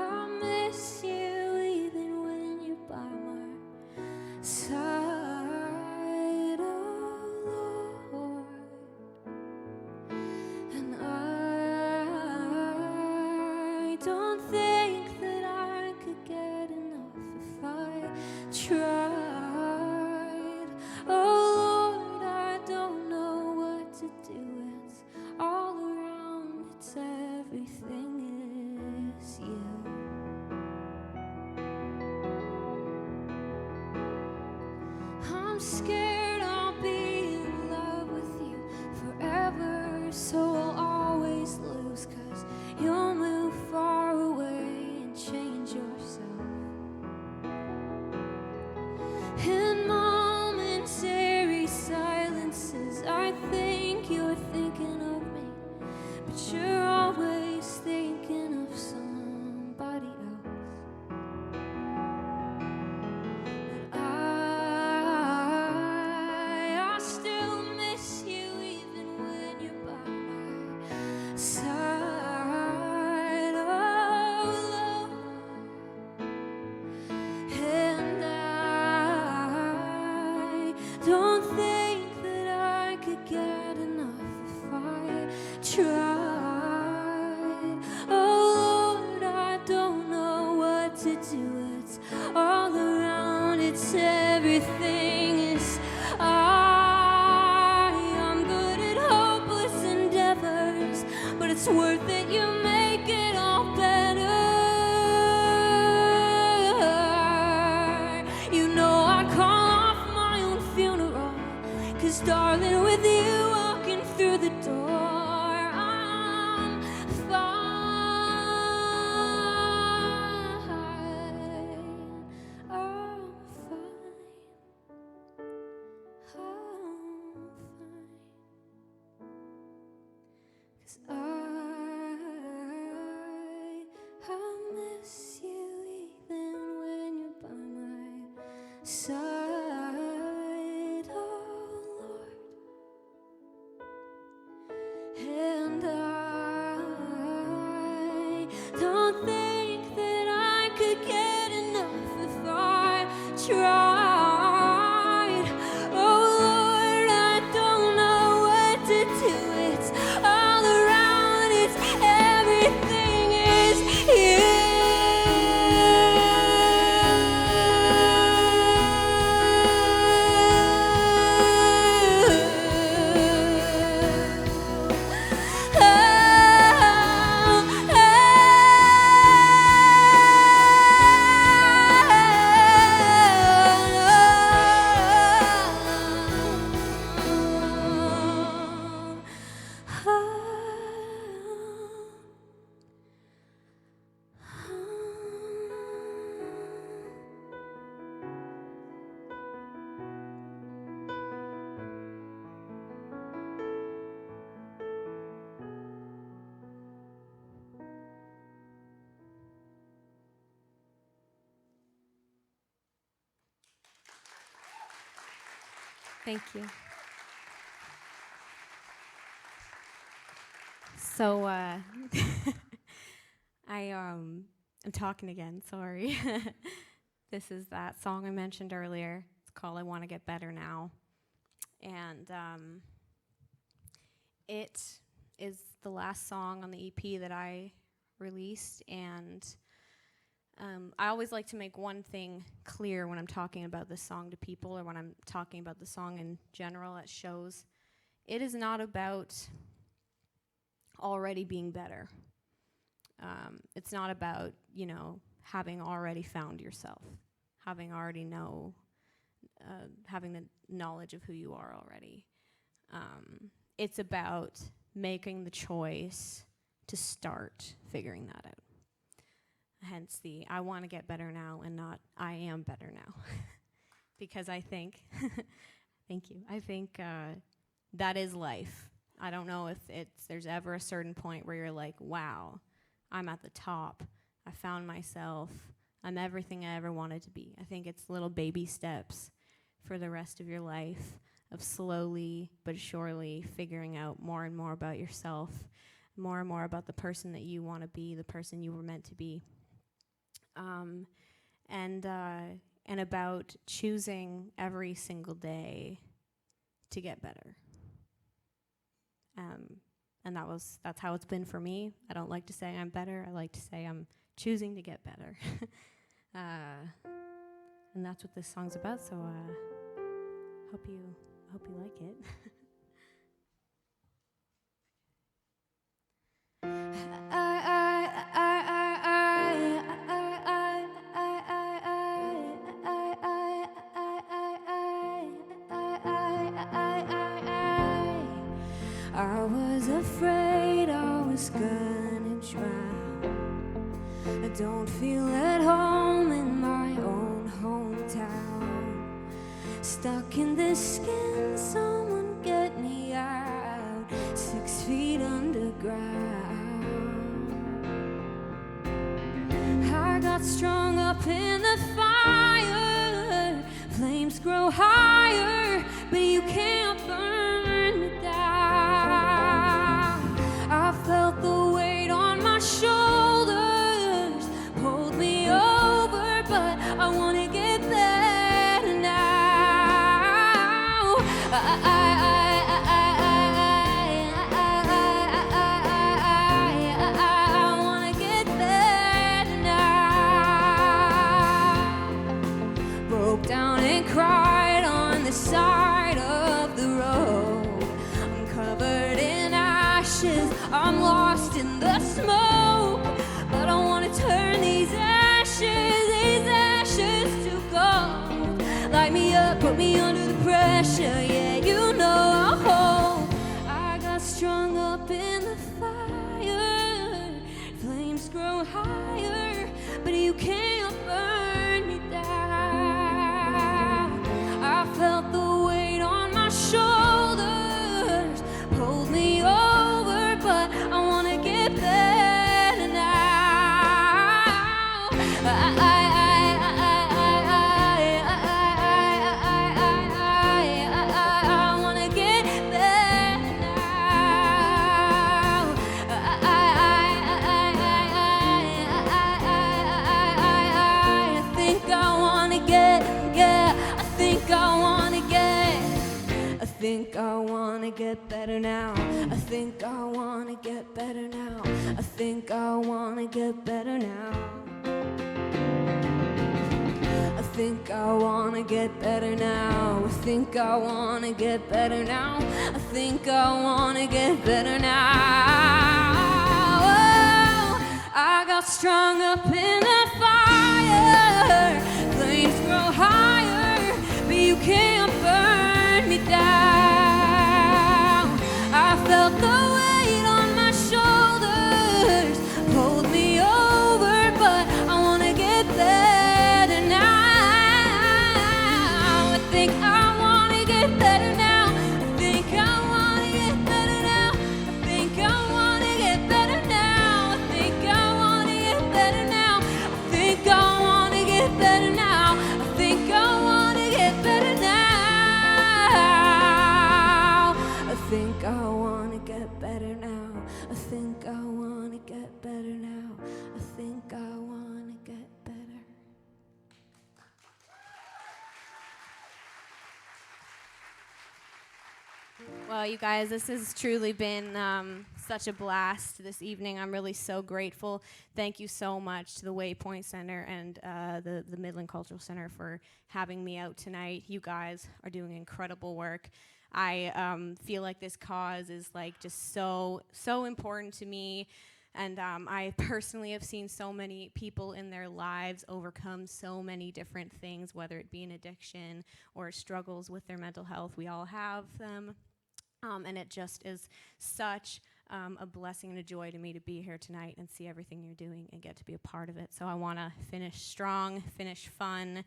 Speaker 14: I miss you even when you're by my side, oh Lord. And I don't think that I could get enough if I tried. Oh Lord, I don't know what to do. It's all around, it's everything is you. I'm scared I'll be in love with you forever, so I'll always lose, 'cause you'll move far away and change yourself. In momentary silences, I think you're thinking of me, but you're always thinking of somebody else. I still miss you even when you're by my side, oh Lord. And I don't think that I could get enough if I tried. Oh Lord, I don't know what to do. It's all around, it's everything is I'm good at hopeless endeavors, but it's worth it, you make it all better. You know I'd call off my own funeral, 'cause darling, with you walking through the door, I'm fine. I'm fine. I'm fine. 'Cause I miss you even when you're by my side, oh Lord. And I don't think that I could get enough if I tried. Oh Lord, I don't know what to do. It's all around, it's everything is you.
Speaker 16: Thank you. So, I'm talking again, sorry. This is that song I mentioned earlier. It's called I Want to Get Better Now. And it is the last song on the EP that I released, and I always like to make one thing clear when I'm talking about this song to people, or when I'm talking about the song in general at shows. It is not about already being better. It's not about, you know, having already found yourself, having already having the knowledge of who you are already. It's about making the choice to start figuring that out. Hence the I want to get better now and not I am better now. Because I think, thank you, I think that is life. I don't know if there's ever a certain point where you're like, wow, I'm at the top. I found myself. I'm everything I ever wanted to be. I think it's little baby steps for the rest of your life of slowly but surely figuring out more and more about yourself, more and more about the person that you want to be, the person you were meant to be. And about choosing every single day to get better. And that's how it's been for me. I don't like to say I'm better. I like to say I'm choosing to get better. And that's what this song's about. So hope you like it.
Speaker 14: I was afraid I was gonna drown. I don't feel at home in my own hometown. Stuck in this skin, someone get me out. 6 feet underground. I got strung up in the fire. Flames grow higher, but you can't burn me down. I felt the weight on my shoulders, pulled me over, but I wanna get better now. I wanna get better now. Broke down and cried on the side of the road. I'm covered in ashes, I'm lost in the smoke, but I wanna turn these ashes to gold. Light me up, put me under the pressure, yeah, you know I'll hold. I got strung up in the fire. Flames grow higher, but you can't burn me down. I felt the weight on my shoulders, pulled me over, but I wanna get better now. I wanna get better now. I think I wanna get, yeah, I think I wanna get. I think I wanna get better now. I think I wanna get better now. I think I wanna get better now. I think I wanna get better now. I think I wanna get better now. I think I wanna get better now. Oh, I got strung up in the fire. Flames grow higher, but you can't burn me down. I felt the weight on my shoulders, pulled me over, but I wanna get better now. I think I wanna get better now. I think I wanna get better now. I think I wanna get better now. I think I wanna get better now. I think I wanna get better now. I think I wanna get better now. I think I wanna get better now. I think I wanna get better now. I think I wanna get better.
Speaker 16: Well, you guys, this has truly been such a blast this evening. I'm really so grateful. Thank you so much to the Waypoint Center and the Midland Cultural Center for having me out tonight. You guys are doing incredible work. I feel like this cause is like just so important to me. And I personally have seen so many people in their lives overcome so many different things, whether it be an addiction or struggles with their mental health. We all have them. And it just is such a blessing and a joy to me to be here tonight and see everything you're doing and get to be a part of it. So I want to finish strong, finish fun.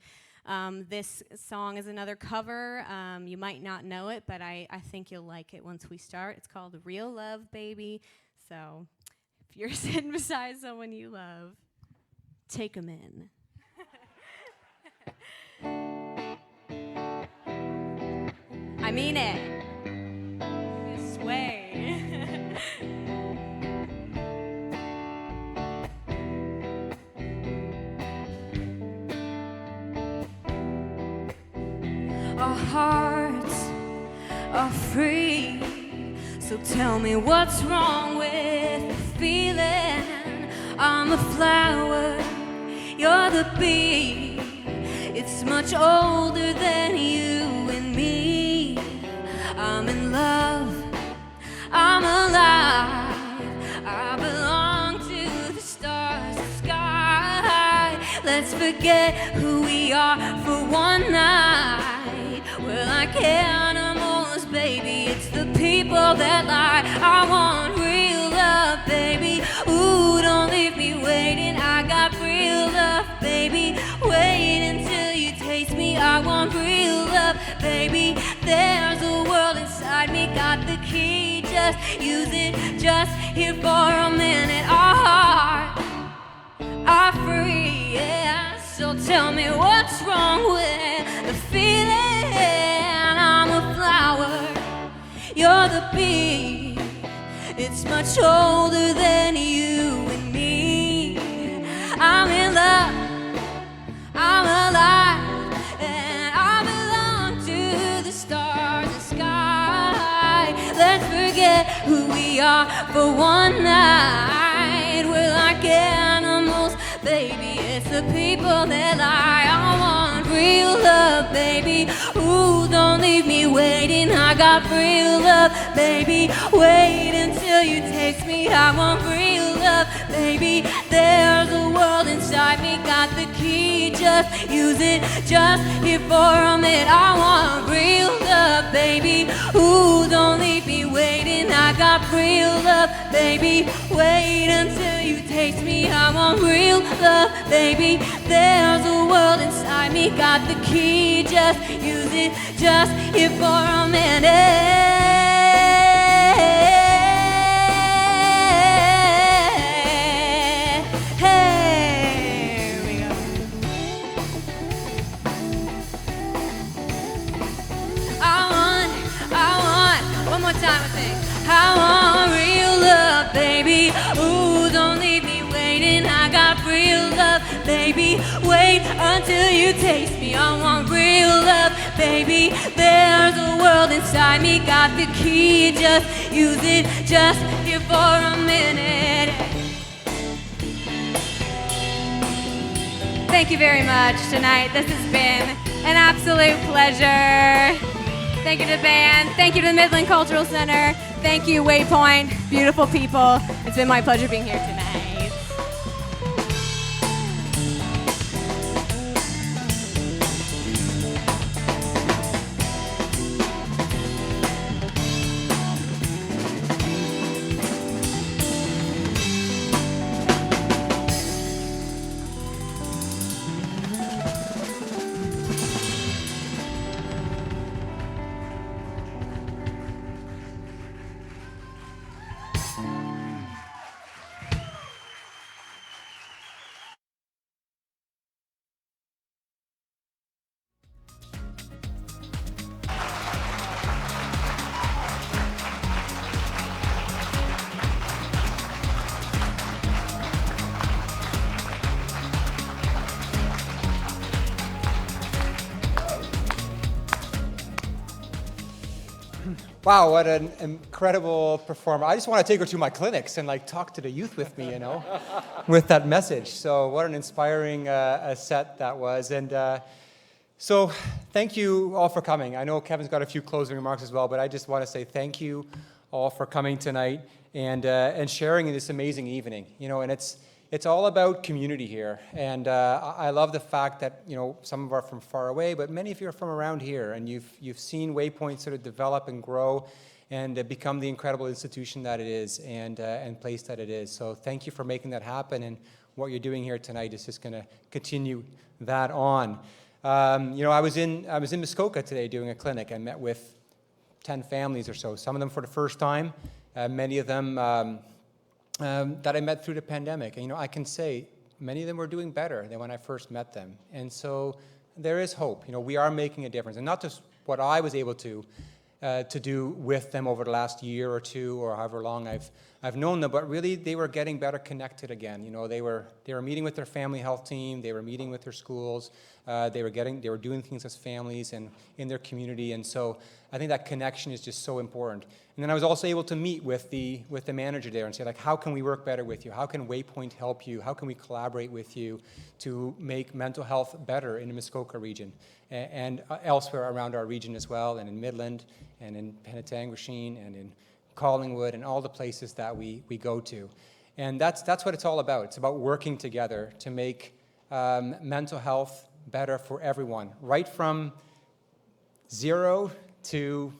Speaker 16: This song is another cover. You might not know it, but I think you'll like it once we start. It's called Real Love, Baby. So if you're sitting beside someone you love, take them in. I mean it. This way.
Speaker 14: Our hearts are free, so tell me what's wrong with the feeling. I'm a flower, you're the bee. It's much older than you and me. I'm in love, I'm alive, I belong to the stars, the sky. Let's forget who we are for one night. We're like animals, baby, it's the people that lie. I want real love, baby, ooh, don't leave me waiting. I got real love, baby, wait until you taste me. I want real love, baby, there's a world inside me. Got the key, just use it, just here for a minute. Our hearts are free, yeah. So tell me what's wrong with the feeling. I'm a flower, you're the bee. It's much older than you and me. I'm in love, I'm alive, and I belong to the stars and sky. Let's forget who we are for one night. We're like animals, baby, it's the people that lie. I want real love, baby, ooh, don't leave me waiting. I got real love, baby, wait until you taste me. I want real love, baby, there's a world inside me. Got the key, just use it, just here for a minute. I want real love, baby, ooh, don't leave me waiting. I got real love, baby, wait until you taste me. I want real love, baby, there's a world inside me. Got the key, just use it, just here for a minute. Here we go. I want, one more time I think. I want real love, baby, ooh, don't leave me waiting. I got real love, baby, wait until you taste me. I want real love, baby, there's a world inside me. Got the key, just use it, just here for a minute. Thank you very much tonight. This has been an absolute pleasure. Thank you to the band. Thank you to the Midland Cultural Center. Thank you, Waypoint. Beautiful people. It's been my pleasure being here tonight.
Speaker 5: Wow, what an incredible performer. I just want to take her to my clinics and like talk to the youth with me, with that message. So what an inspiring set that was. And so thank you all for coming. I know Kevin's got a few closing remarks as well, but I just want to say thank you all for coming tonight and sharing in this amazing evening. And it's all about community here. And I love the fact that, some of are from far away, but many of you are from around here, and you've seen Waypoint sort of develop and grow and become the incredible institution that it is and place that it is. So thank you for making that happen, and what you're doing here tonight is just going to continue that on. I was in Muskoka today doing a clinic. I met with 10 families or so, some of them for the first time, many of them that I met through the pandemic. And, I can say many of them were doing better than when I first met them. And so there is hope. We are making a difference. And not just what I was able to do with them over the last year or two or however long I've known them, but really they were getting better connected again. They were meeting with their family health team, they were meeting with their schools, they were doing things as families and in their community. And so I think that connection is just so important. And then I was also able to meet with the manager there and say, like, how can we work better with you? How can Waypoint help you? How can we collaborate with you to make mental health better in the Muskoka region and elsewhere around our region as well, and in Midland and in Penetanguishene and in Collingwood and all the places that we go to. And that's what it's all about. It's about working together to make mental health better for everyone, right from zero to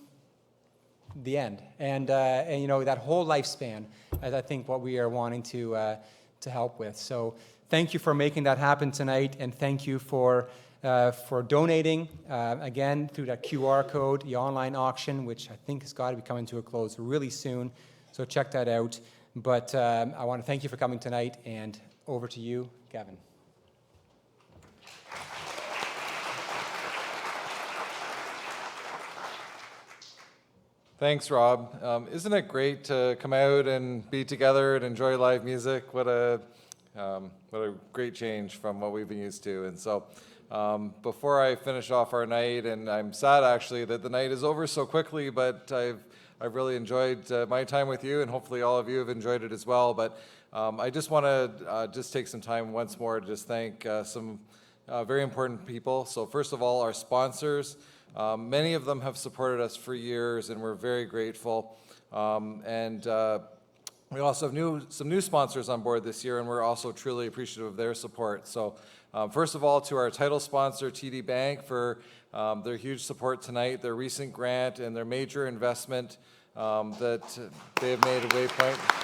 Speaker 5: the end, and that whole lifespan, as I think what we are wanting to help with. So thank you for making that happen tonight, and thank you for donating again through that QR code, the online auction, which I think has got to be coming to a close really soon. So check that out. But I want to thank you for coming tonight, and over to you, Gavin.
Speaker 4: Thanks, Rob. Isn't it great to come out and be together and enjoy live music? What a great change from what we've been used to. And so before I finish off our night, and I'm sad actually that the night is over so quickly, but I've really enjoyed my time with you, and hopefully all of you have enjoyed it as well. But I just want to just take some time once more to just thank some very important people. So first of all, our sponsors. Many of them have supported us for years, and we're very grateful. We also have some new sponsors on board this year, and we're also truly appreciative of their support. So first of all, to our title sponsor, TD Bank, for their huge support tonight, their recent grant, and their major investment that they have made at Waypoint.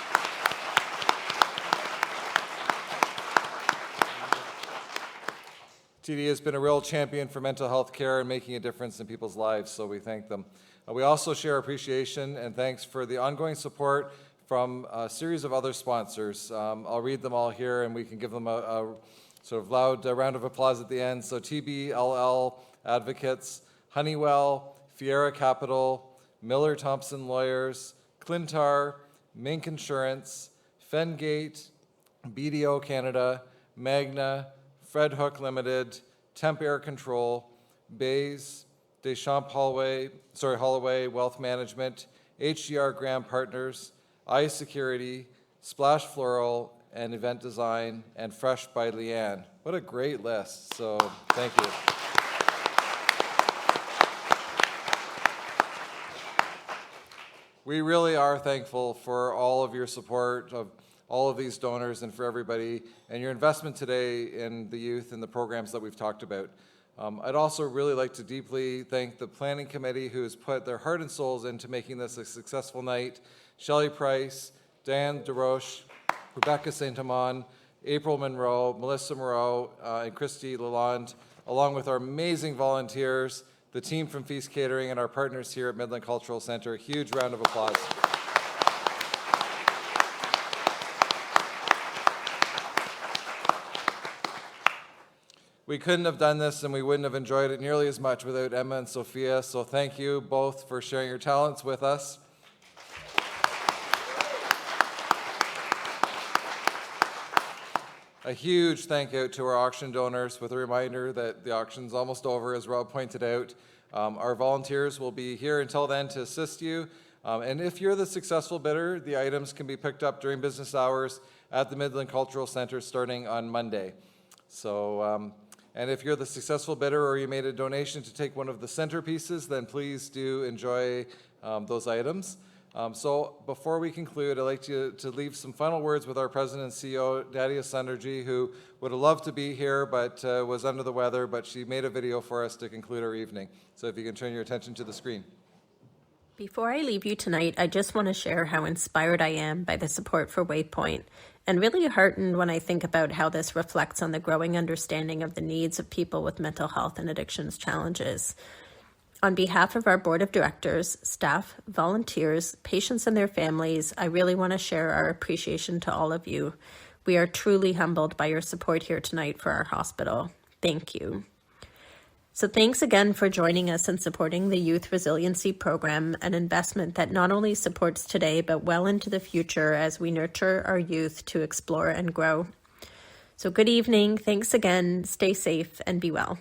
Speaker 4: TD has been a real champion for mental health care and making a difference in people's lives, so we thank them. We also share appreciation and thanks for the ongoing support from a series of other sponsors. I'll read them all here, and we can give them a sort of loud round of applause at the end. So TBLL Advocates, Honeywell, Fiera Capital, Miller Thompson Lawyers, Clintar, Mink Insurance, Fengate, BDO Canada, Magna, Fred Hook Limited, Temp Air Control, Bays, Deschamps Holloway Wealth Management, HDR Graham Partners, iSecurity, Splash Floral, and Event Design, and Fresh by Leanne. What a great list, so thank you. We really are thankful for all of your support of all of these donors and for everybody, and your investment today in the youth and the programs that we've talked about. I'd also really like to deeply thank the planning committee who has put their heart and souls into making this a successful night. Shelley Price, Dan DeRoche, Rebecca Saint-Amand, April Monroe, Melissa Moreau, and Christy Lalonde, along with our amazing volunteers, the team from Feast Catering, and our partners here at Midland Cultural Centre. A huge round of applause. We couldn't have done this, and we wouldn't have enjoyed it nearly as much without Emma and Sophia, so thank you both for sharing your talents with us. A huge thank you to our auction donors, with a reminder that the auction's almost over, as Rob pointed out. Our volunteers will be here until then to assist you. And if you're the successful bidder, the items can be picked up during business hours at the Midland Cultural Center starting on Monday. So, and if you're the successful bidder or you made a donation to take one of the centerpieces, then please do enjoy those items. So before we conclude, I'd like to leave some final words with our President and CEO, Dadia Sunderji, who would have loved to be here but was under the weather, but she made a video for us to conclude our evening. So if you can turn your attention to the screen.
Speaker 3: Before I leave you tonight, I just want to share how inspired I am by the support for Waypoint, and really heartened when I think about how this reflects on the growing understanding of the needs of people with mental health and addictions challenges. On behalf of our board of directors, staff, volunteers, patients and their families, I really want to share our appreciation to all of you. We are truly humbled by your support here tonight for our hospital. Thank you. So thanks again for joining us and supporting the Youth Resiliency Program, an investment that not only supports today, but well into the future as we nurture our youth to explore and grow. So good evening, thanks again, stay safe and be well.